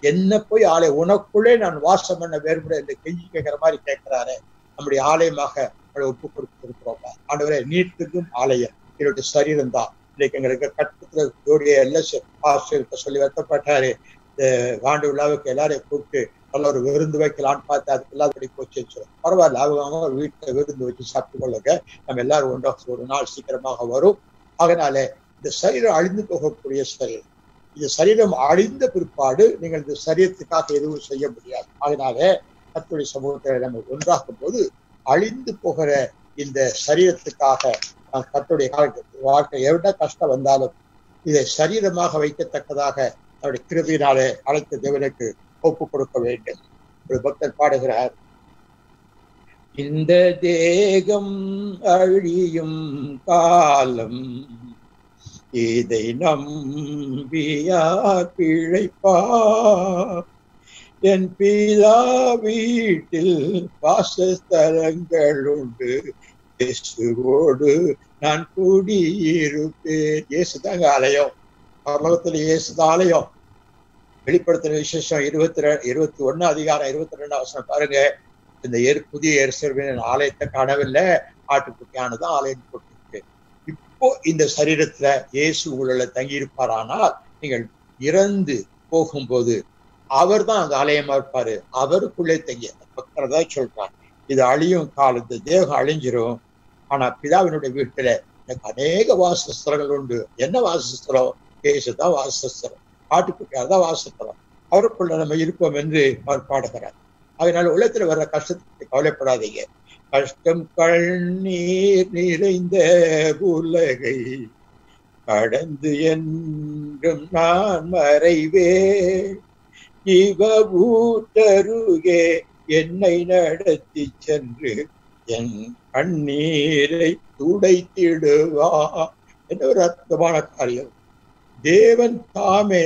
என்ன போய் ஆலயம், உனக்குள்ளே நான் வாசம் பண்ண வேறுபட என்று கெஞ்சி கேட்கிற மாதிரி கேட்கிறாரு. நம்முடைய ஆலயமாக ஒப்பு கொடுத்திருக்கிறோம். ஆண்டவரே, நீட்டுக்கும் ஆலயம் என்னுடைய சரீரம் தான். இன்னைக்கு எங்களுக்கு கட்டத்துல எல்லாம் சொல்லி வருத்தப்பட்டாரு. இந்த ஆண்டு விழாவுக்கு எல்லாரையும் கூப்பிட்டு நல்ல ஒரு விருந்து வைக்கலான்னு பார்த்து அதுக்கு எல்லாரும் போச்சுன்னு சொல்லுவோம். பரவாயில்ல, அவங்க வீட்டுல விருந்து வச்சு சாப்பிட்டு கொள்ளுங்க, நம்ம எல்லாரும் ஒன்றாக ஒரு நாள் சீக்கிரமாக வரும். அதனால இந்த சரீரம் அழிந்து போகக்கூடிய சரீரம், இந்த சரீரம் அழிந்த பிற்பாடு நீங்கள் இந்த சரீரத்துக்காக எதுவும் செய்ய முடியாது. அதனால கர்த்தருடைய சமூகத்தை நம்ம ஒன்றாக்கும் போது அழிந்து போகிற இந்த சரீரத்துக்காக கர்த்தருடைய வாழ்க்கை எவ்வளவு கஷ்டம் வந்தாலும் இதை சரீரமாக வைக்கத்தக்கதாக அவருடைய கிருபையினாலே அழைத்த தேவனுக்கு ஒப்பு கொடுக்க வேண்டும். ஒரு பக்தர் பாடுகிறார், இந்த தேகம் அழியும் காலம் இதை நம்பியார் பிழைப்பார். என் பிதா வீட்டில் வாசஸ்தலங்கள் உண்டு, இயேசுவோடு நான் குடியிருப்பேன். இயேசுதாங்க ஆலயம், பரலோகத்துல இயேசுதான் ஆலயம். வெளிப்படுத்தின விசேஷம் 21 அதிகாரம் 22 பாருங்க. இந்த புதிய எருசலேமின் ஆலயத்தை காணவில்லை, ஆட்டுக்குட்டியானதான் ஆலயம் போட்டிருக்கு. இப்போ இந்த சரீரத்துல இயேசு உள்ள தங்கி இருப்பாரானால் நீங்கள் இறந்து போகும்போது அவர் தான் அந்த ஆலயமா இருப்பாரு. அவருக்குள்ளே தங்கி பக்கிறதா சொல்றார். இது அழியும் காலம், இந்த தேகம் அழிஞ்சிரும். ஆனா பிதாவினுடைய வீட்டுல எனக்கு அநேக வாசஸ்தலங்கள் உண்டு. என்ன வாசஸ்தலம்? இயேசுதான் வாசஸ்தலம், ஆட்டுக்குட்டியார் தான் வாசஸ்தலம். அவருக்குள்ள நம்ம இருப்போம் என்று அவர் பாடுகிறார். அதனால உலகத்துல வர்ற கஷ்டத்தை கவலைப்படாதீங்க. கஷ்டம் கண்ணீர் நிறைந்த உலகை கடந்து என்றும் நான் மறைவே, இவ ஊட்டருகே என்னை நடத்தி சென்று என் கண்ணீரை துடைத்திடுவா. என்ன ஒரு அற்புதமான காரியம்! தேவன் தாமே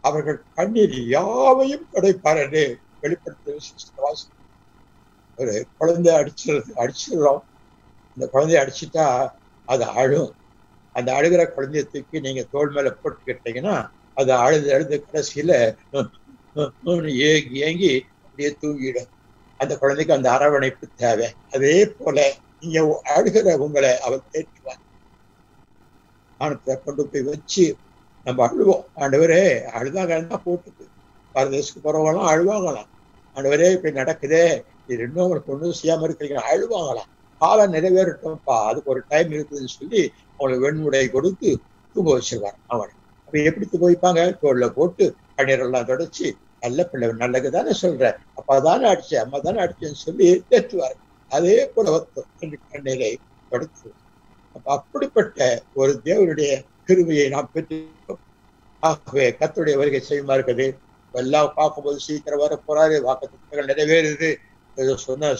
அவர்கள் கண்ணீர் யாவையும் துடைப்பார் என்று வெளிப்படுத்த. ஒரு குழந்தை அடிச்சிடுறோம். இந்த குழந்தைய அடிச்சுட்டா அது அழும். அந்த அழுகிற குழந்தைய தூக்கி நீங்க தோல் மேல போட்டுக்கிட்டீங்கன்னா அது அழுது கடைசியில ஏங்கி அப்படியே தூங்கிடும். அந்த குழந்தைக்கு அந்த அரவணைப்பு தேவை. அதே போல நீங்க அழுகிற உங்களை அவர் தேற்றுவார். ஆனத்தை கொண்டு போய் வச்சு நம்ம அழுவோம். ஆண்டவரே, அழுதாங்க போட்டுக்கு பரதேசுக்கு போறவங்களாம் அழுவாங்களாம். ஆண்டவரே இப்படி நடக்குதே, இது இன்னும் உங்களுக்கு ஒன்றும் செய்யாம இருக்கிறீங்க, அழுவாங்களாம். காலம் நிறைவேறட்டும்ப்பா, அதுக்கு ஒரு டைம் இருக்குதுன்னு சொல்லி அவங்களுக்கு வெண்முடை கொடுத்து தூங்க வச்சிருவார் அவனை. அப்ப எப்படி தூங்க வைப்பாங்க? தோல்ல போட்டு கண்ணீரெல்லாம் தொடச்சி, நல்ல பிள்ளை நல்லதுதானே சொல்ற, அப்பா தானே அடிச்சேன், அம்மா தானே அடிச்சேன்னு சொல்லி தேற்றுவார். அதே போல கண்ணீரை தொடச்சு. அப்ப அப்படிப்பட்ட ஒரு தேவனுடைய கிருபையை நாம் பெற்றிருக்கோம். ஆகவே கர்த்தருடைய வருகை செய்யுமா இருக்குது. எல்லாம் பார்க்கும்போது சீக்கிரம் வர போறாரு, வாக்குத்தத்தங்கள் நிறைவேறுது, சொன்ன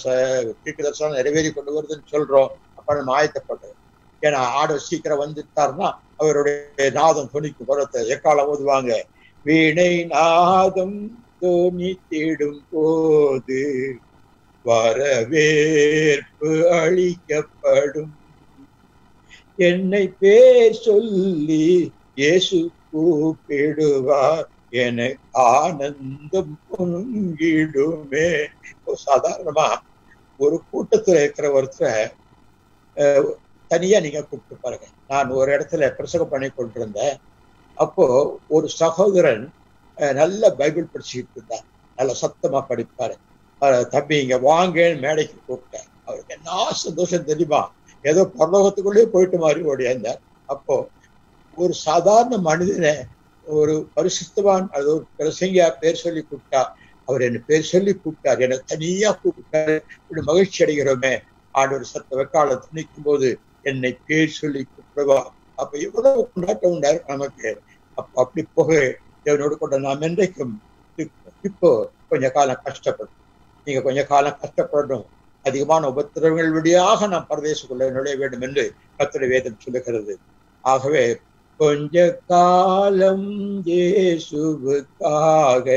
தீர்க்கதரிசனம் நிறைவேறி கொண்டு வருதுன்னு சொல்றோம். அப்ப நம்ம ஆயத்தப்படுறது. ஏன்னா ஆடவர் சீக்கிரம் வந்துட்டாருன்னா அவருடைய நாதம் துணிக்கு புறத்தை எக்காலம் ஓதுவாங்க. வீணை நாதம் தோணி தேடும் போது வரவேற்பு அளிக்கப்படும். என்னை பேர் சொல்லி இயேசு கூப்பிடுவார், எனக்கு ஆனந்தம் பொங்கிடுமே. சாதாரணமா ஒரு கூட்டத்துல இருக்கிற ஒருத்தரை தனியா நீங்க கூப்பிட்டு பாருங்க. நான் ஒரு இடத்துல பிரசங்கம் பண்ணி கொண்டிருந்தேன். அப்போ ஒரு சகோதரன் நல்ல பைபிள் படிச்சுக்கிட்டு இருந்தார், நல்ல சத்தமா படிப்பாரு. தம்பி இங்க வாங்கன்னு மேடைக்கு கூப்பிட்டேன். அவருக்கு என்ன சந்தோஷம் தெரியுமா, ஏதோ பரலோகத்துக்குள்ளேயே போயிட்டு மாதிரி ஓடியாந்தார். அப்போ ஒரு சாதாரண மனிதனை ஒரு பரிசுத்தவான் அது ஒரு பிரசங்கியா பேர் சொல்லி கூப்பிட்டா, அவர் என்ன பேர் சொல்லி கூப்பிட்டார், என்னை தனியா கூப்பிட்டாரு, இப்படி மகிழ்ச்சி அடைகிறோமே. ஆண்டவர் சத்த வெக்கால துணிக்கும் போது என்னை பேர் சொல்லி கூப்பிடுவா. அப்ப எவ்வளவு கொண்டாட்டம் உண்டாரு நமக்கு. அப்படி போக தேவனோடு கொண்ட நாம் என்றைக்கும். இப்போ கொஞ்ச காலம் கஷ்டப்படும், நீங்க கொஞ்ச காலம் கஷ்டப்படணும். அதிகமான உபத்திரவங்கள் வழியாக நாம் பரதேசத்துக்குள்ள நுழைய வேண்டும் என்று கர்த்தருடைய வேதம் சொல்லுகிறது. ஆகவே கொஞ்ச காலம் இயேசுவுக்காக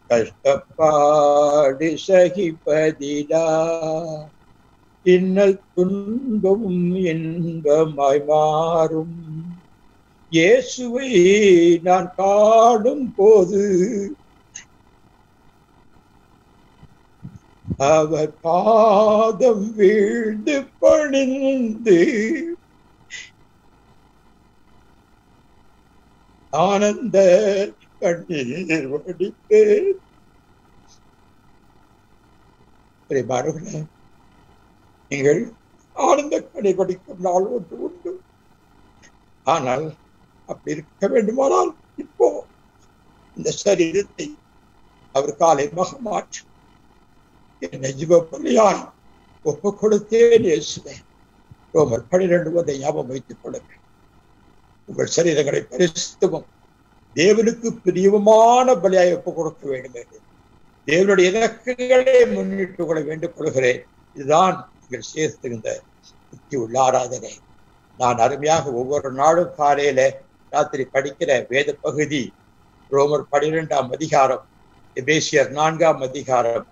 கஷ்டப்பாடு சகிப்பதிலா, இன்னல் துன்பம் இன்பமாய் மாறும். இயேசுவை நான் காணும் போது அவர் பாதம் வீழ்ந்து பணிந்து ஆனந்த கண்ணீர் வடிப்பேன். நீங்கள் ஆனந்த கண்ணீர் வடிக்கும் நாள் ஒன்று உண்டு. ஆனால் அப்படி இருக்க வேண்டுமானால் இப்போ இந்த சரீரத்தை அவர் காலை மகமாற்று என்னை ஜீவபலியாய் ஒப்பு கொடுத்தேன் இயேசுவேன். ரோமர் 12 ஞாபகம் வைத்துக் கொள்ளுங்கள். உங்கள் சரீரங்களை பரிசுத்தமும் தேவனுக்கு பிரியமான பலியாய் ஒப்பு கொடுக்க வேண்டும் என்று தேவனுடைய இலக்குகளை முன்னிட்டு கொள்ள வேண்டிக் கொள்கிறேன். இதுதான் நீங்கள் சேர்த்திருந்த புத்தி உள்ள ஆராதனை. நான் அருமையாக ஒவ்வொரு நாளும் காலையில ராத்திரி படிக்கிற வேத பகுதி ரோமர் 12ஆம் அதிகாரம், எபேசியர் 4ஆம் அதிகாரம்,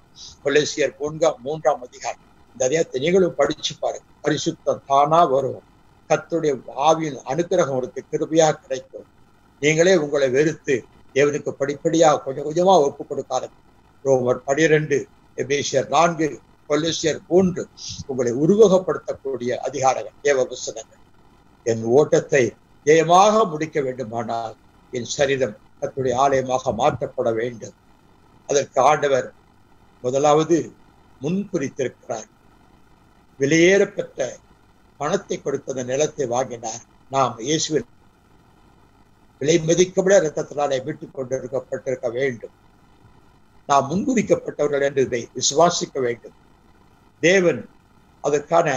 கொலோசியர் 3ஆம் அதிகாரம். இந்த அதிகாரத்தை நீங்களும் படிச்சு பாருங்க. பரிசுத்தம் தானா வரும். கர்த்தருடைய ஆவியின் அனுக்கிரகம் உங்களுக்கு கிருபையாக கிடைக்கும். நீங்களே உங்களை வெறுத்து தேவனுக்கு படிப்படியாக கொஞ்சம் கொஞ்சமா ஒப்பு கொடுக்காது. ரோமர் 12, எபேசியர் 4, கொலோசியர் 3 உங்களை உருவகப்படுத்தக்கூடிய அதிகாரங்கள், தேவ புஸ்தகங்கள். என் ஓட்டத்தை ஜெயமாக முடிக்க வேண்டுமானால் என் சரீரம் கர்த்தருடைய ஆலயமாக மாற்றப்பட வேண்டும். அதற்கு ஆண்டவர் முதலாவது முன்குறித்திருக்கிறார். வெளியேறப்பெற்ற பணத்தை கொடுத்த அந்த நிலத்தை வாங்கினார். நாம் இயேசுவில் விலை மதிக்கப்பட இரத்தத்தினாலே மீட்டுக் கொண்டிருக்கப்பட்டிருக்க வேண்டும். நாம் முன்குறிக்கப்பட்டவர்கள் என்று இதை விசுவாசிக்க வேண்டும். தேவன் அதற்கான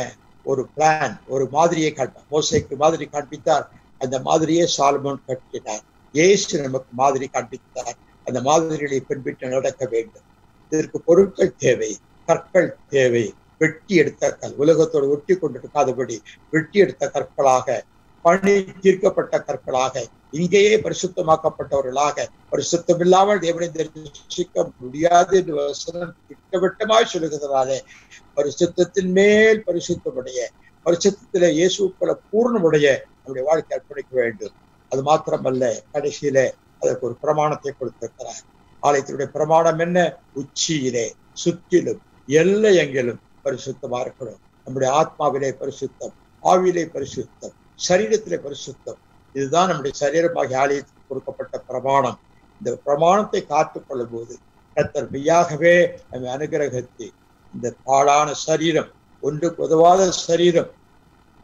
ஒரு பிளான், ஒரு மாதிரியை காண்பார். மோசேக்கு மாதிரி காண்பித்தார், அந்த மாதிரியே சாலமோன் கட்டினார். இயேசு நமக்கு மாதிரி காண்பித்தார், அந்த மாதிரிகளை பின்பற்றி நடக்க வேண்டும். இதற்கு பொருட்கள் தேவை, கற்கள் தேவை. வெட்டி எடுத்த கல், உலகத்தோடு ஒட்டி கொண்டிருக்காதபடி வெட்டி எடுத்த கற்களாக, பணி தீர்க்கப்பட்ட கற்களாக, இங்கேயே பரிசுத்தமாக்கப்பட்டவர்களாக, பரிசுத்தம் இல்லாமல் தேவனை தரிசிக்க முடியாது என்று வசனம் திட்டவட்டமாய் சொல்லுகிறதாலே பரிசுத்தத்தின் மேல் பரிசுத்தமுடைய, பரிசுத்தில இயேசுக்களை பூர்ணமுடைய நம்முடைய வாழ்க்கை அர்ப்பணிக்க வேண்டும். அது மாத்திரமல்ல, கடைசியில அதற்கு ஒரு பிரமாணத்தை கொடுத்திருக்கிறார். ஆலயத்தினுடைய பிரமாணம் என்ன? உச்சியிலே சுற்றிலும் எல்லை எங்கிலும் பரிசுத்தமா இருக்கணும். நம்முடைய ஆத்மாவிலே பரிசுத்தம், ஆவியிலே பரிசுத்தம், சரீரத்திலே பரிசுத்தம். இதுதான் நம்முடைய சரீரமாகிய ஆலயத்துக்கு கொடுக்கப்பட்ட பிரமாணம். இந்த பிரமாணத்தை காத்துக் கொள்ளும் போது கர்த்தர் மெய்யாகவே நம்மை அனுகிரகத்தை, இந்த பாழான சரீரம், ஒன்றுக்கு உதவாத சரீரம்,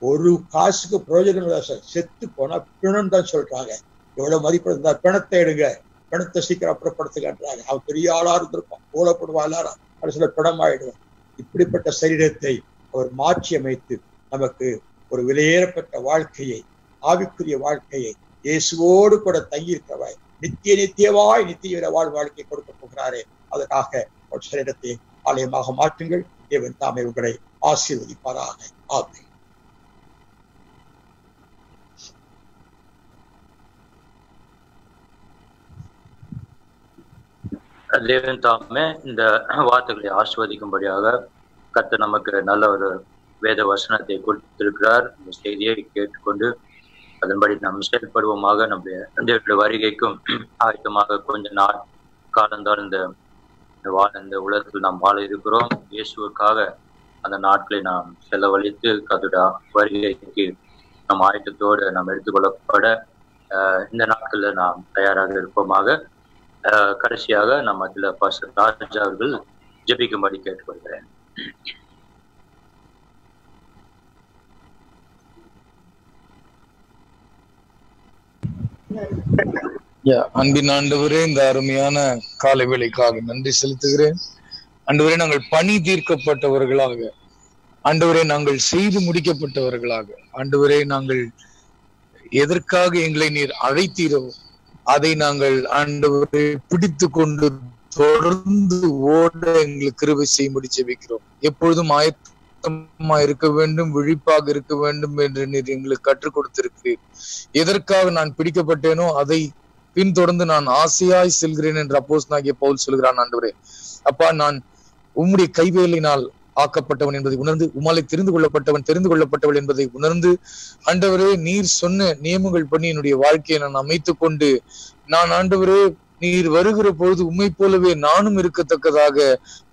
ஒரு காசுக்கு பிரயோஜனம், செத்து போனா பிணம் தான் சொல்றாங்க. எவ்வளவு மதிப்பு இருந்தா பிணத்தை எடுங்க, பிணத்தை சீக்கிரம் அப்புறப்படுத்துகின்றாங்க. அவன் பெரிய ஆளா இருந்திருப்பான், ஓலப்படுவா எல்லாரும், கடைசியில பிணம் ஆயிடுவான். இப்படிப்பட்ட சரீரத்தை அவர் மாற்றி அமைத்து நமக்கு ஒரு விலையேறப்பட்ட வாழ்க்கையை, ஆவிக்குரிய வாழ்க்கையை, இயேசுவோடு கூட தங்கியிருக்கிறவாய் நித்தியவாய் நித்திய வாழ்க்கை கொடுக்க போகிறாரே, அதற்காக ஒரு சரீரத்தை ஆலயமாக மாற்றுங்கள். தேவன் தாமே உங்களை ஆசீர்வதிப்பாராக. ஆமென். தேவன் தாமே இந்த வார்த்தைகளை ஆஸ்வதிக்கும்படியாக கர்த்தர் நமக்கு நல்ல ஒரு வேத வசனத்தை கொடுத்திருக்கிறார். இந்த செய்தியை கேட்டுக்கொண்டு அதன்படி நாம் செயல்படுவோமாக. நம்முடைய வருகைக்கும் ஆயத்தமாக கொஞ்ச நாள் காலந்தான் இந்த உலகத்தில் நாம் வாழ இருக்கிறோம். இயேசுவுக்காக அந்த நாட்களை நாம் செலவழித்து கர்த்தருடைய வருகைக்கு நம் ஆயத்தத்தோடு நாம் எடுத்துக்கொள்ளப்பட இந்த நாட்களில் நாம் தயாராக இருப்போமாக. கடைசியாக நம்ம அதில் பாஸ்டர் ராஜா அவர்கள் ஜெபிக்கும்படி கேட்டுக்கொள்கிறேன். அன்பின் ஆண்டவரே, இந்த அருமையான காலை வேளைக்காக நன்றி செலுத்துகிறேன். ஆண்டவரே, நாங்கள் பணி தீர்க்கப்பட்டவர்களாக, ஆண்டவரே நாங்கள் செய்து முடிக்கப்பட்டவர்களாக, ஆண்டவரே நாங்கள் எதற்காக எங்களை நீர் அழைத்தீரோ அதை நாங்கள் ஆண்டவரை பிடித்து கொண்டு தொடர்ந்து ஓட எங்களுக்கு கிருபை செய்யும்படி ஜெபிக்கிறோம். எப்பொழுதும் ஆயத்தமா இருக்க வேண்டும், விழிப்பாக இருக்க வேண்டும் என்று நீர் எங்களுக்கு கற்றுக் கொடுத்திருக்கிறீர். எதற்காக நான் பிடிக்கப்பட்டேனோ அதை பின்தொடர்ந்து நான் ஆசையாய் செல்கிறேன் என்று அப்போஸ்தலனாகிய பவுல் சொல்கிறான். ஆண்டவரே அப்பா, நான் உம்முடைய கைவேலினால் ஆக்கப்பட்டவன் என்பதை உணர்ந்து, உம்மாலே தெரிந்து கொள்ளப்பட்டவள் என்பதை உணர்ந்து, ஆண்டவரே நீர் சொன்ன நியமங்கள் பண்ணி என்னுடைய வாழ்க்கையை நான் அமைத்துக் கொண்டு, நான் ஆண்டவரே நீர் வருகிற பொழுது உம்மை போலவே நானும் இருக்கத்தக்கதாக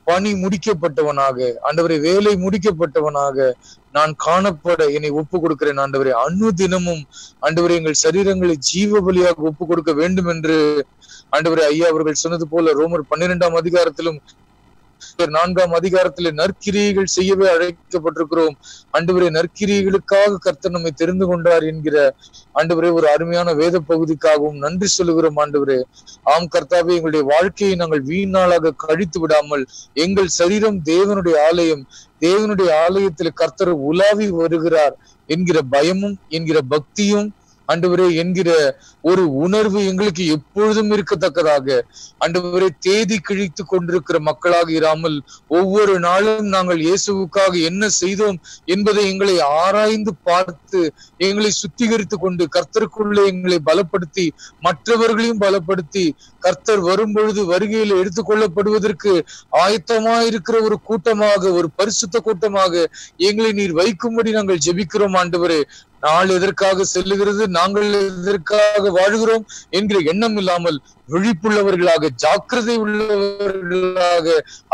பணி முடிக்கப்பட்டவனாக, ஆண்டவரே வேலை முடிக்கப்பட்டவனாக நான் காணப்பட என்னை ஒப்பு கொடுக்கிறேன். ஆண்டவரே அனுதினமும் ஆண்டவரே எங்கள் சரீரங்களை ஜீவ பலியாக ஒப்பு கொடுக்க வேண்டும் என்று ஆண்டவரே ஐயா அவர்கள் சொன்னது போல ரோமர் 12ஆம் அதிகாரத்திலும் 4ஆம் அதிகாரத்திலே நற்கிரியைகள் செய்யவே அழைக்கப்பட்டிருக்கிறோம். ஆண்டவரே நற்கிரியைகளுக்காக கர்த்தர் நம்மை தெரிந்து கொண்டார் என்கிற ஆண்டவரே ஒரு அருமையான வேத பகுதிக்காகவும் நன்றி சொல்லுகிறோம். ஆண்டவரே ஆம் கர்த்தாவே, எங்களுடைய வாழ்க்கையை நாங்கள் வீணாளாக கழித்து விடாமல், எங்கள் சரீரம் தேவனுடைய ஆலயம், தேவனுடைய ஆலயத்தில் கர்த்தர் உலாவி வருகிறார் என்கிற பயமும் என்கிற பக்தியும் ஆண்டவரே என்கிற ஒரு உணர்வு எங்களுக்கு எப்பொழுதும் இருக்கத்தக்கதாக ஆண்டவரே தேதி கிழித்து கொண்டிருக்கிற மக்களாக இராமல் ஒவ்வொரு நாளும் நாங்கள் இயேசுவுக்காக என்ன செய்தோம் என்பதை எங்களை ஆராய்ந்து பார்த்து எங்களை சுத்திகரித்து கொண்டு கர்த்தருக்குள்ளே எங்களை பலப்படுத்தி மற்றவர்களையும் பலப்படுத்தி கர்த்தர் வரும் பொழுது வருகையில் எடுத்துக்கொள்ளப்படுவதற்கு ஆயத்தமாயிருக்கிற ஒரு கூட்டமாக, ஒரு பரிசுத்த கூட்டமாக எங்களை நீர் வைக்கும்படி நாங்கள் ஜெபிக்கிறோம் ஆண்டவரே. நாள் எதற்காக செல்லுகிறது, நாங்கள் எதற்காக வாழ்கிறோம் என்கிற எண்ணம் இல்லாமல் விழிப்புள்ளவர்களாக, ஜாக்கிரதை உள்ளவர்களாக,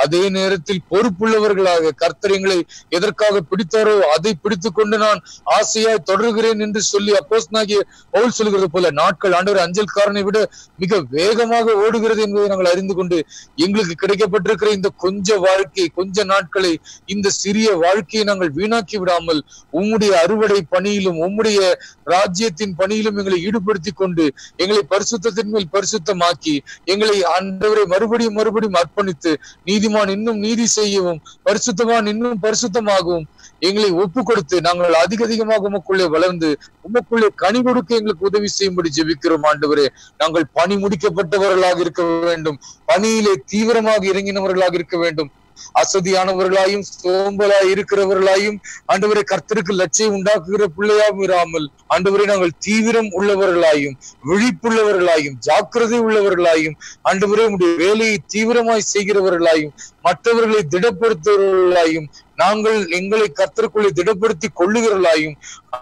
அதே நேரத்தில் பொறுப்புள்ளவர்களாக, கர்த்தர் எங்களை எதற்காக பிடித்தாரோ அதை பிடித்துக் கொண்டு நான் ஆசையாய் தொடர்கிறேன் என்று சொல்லி அப்போஸ்தலனாகிய பவுல் சொல்கிறது போல நாட்கள் ஆண்டவர் அஞ்சல்காரனை விட மிக வேகமாக ஓடுகிறது என்பதை நாங்கள் அறிந்து கொண்டு எங்களுக்கு கிடைக்கப்பட்டிருக்கிற இந்த கொஞ்ச வாழ்க்கை, கொஞ்ச நாட்களை, இந்த சிறிய வாழ்க்கையை நாங்கள் வீணாக்கி விடாமல் உம்முடைய அறுவடை பணியிலும் உம்முடைய ராஜ்யத்தின் பணியிலும் எங்களை ஈடுபடுத்திக் கொண்டு எங்களை பரிசுத்தத்தின் மேல் பரிசுத்தமாக்கி எங்களை ஆண்டவரை மறுபடியும் அர்ப்பணித்து நீதிமான் இன்னும் நீதி செய்யவும் பரிசுத்தவான் இன்னும் பரிசுத்தமாகவும் எங்களை ஒப்பு கொடுத்து நாங்கள் அதிகமாக உமக்குள்ளே வளர்ந்து உமக்குள்ளே கனி கொடுக்க எங்களுக்கு உதவி செய்யும்படி ஜெபிக்கிறோம் ஆண்டவரே. நாங்கள் பணி முடிக்கப்பட்டவர்களாக இருக்க வேண்டும், பணியிலே தீவிரமாக இறங்கினவர்களாக இருக்க வேண்டும். அசதியானவர்களாயும் சோம்பலாய் இருக்கிறவர்களாயும் ஆண்டவரை கர்த்தருக்கு லட்சியம் உண்டாக்குகிற பிள்ளையாகவும் இராமல் ஆண்டவரை நாங்கள் தீவிரம் உள்ளவர்களாயும் விழிப்புள்ளவர்களாயும் ஜாக்கிரதை உள்ளவர்களாயும் ஆண்டவரே உடைய வேலையை தீவிரமாய் செய்கிறவர்களாயும் மற்றவர்களை திடப்படுத்துவர்களாயும் நாங்கள் எங்களை கர்த்தருக்குள்ளே திடப்படுத்தி கொள்ளுகிறவர்களாயும்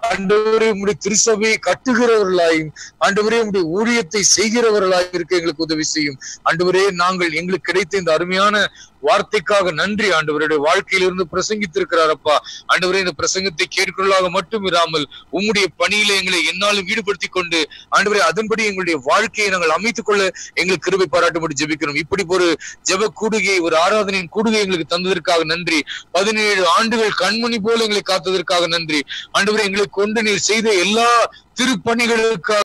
ஆண்டவரே உடைய திருச்சபையை கட்டுகிறவர்களாயும் ஆண்டவரே உடைய ஊழியத்தை செய்கிறவர்களாயும் இருக்க எங்களுக்கு உதவி செய்யும் ஆண்டவரே. நாங்கள் எங்களுக்கு கிடைத்த இந்த அருமையான வார்த்தைக்காக நன்றி ஆண்டவருடைய வாழ்க்கையிலிருந்து பிரசங்கித்திருக்கிறார் அப்பா. ஆண்டவரே இந்த பிரசங்கத்தை கேட்கிறவர்களாக மட்டும் இராமல் உம்முடைய பணியில எங்களை என்னாலும் ஈடுபடுத்திக் கொண்டு ஆண்டவரே அதன்படி எங்களுடைய வாழ்க்கையை நாங்கள் அமைத்துக் கொள்ள எங்களுக்கு கிருபை பாராட்டும்படி ஜெபிக்கிறோம். இப்படி ஒரு ஜெப கூடுகை, ஒரு ஆராதனையின் கூடுகை எங்களுக்கு தந்ததற்காக நன்றி. 17 ஆண்டுகள் கண்மணி போல எங்களை காத்ததற்காக நன்றி ஆண்டவரே. எங்களை கொண்டு நீர் செய்த எல்லா திருப்பணிகளுக்காக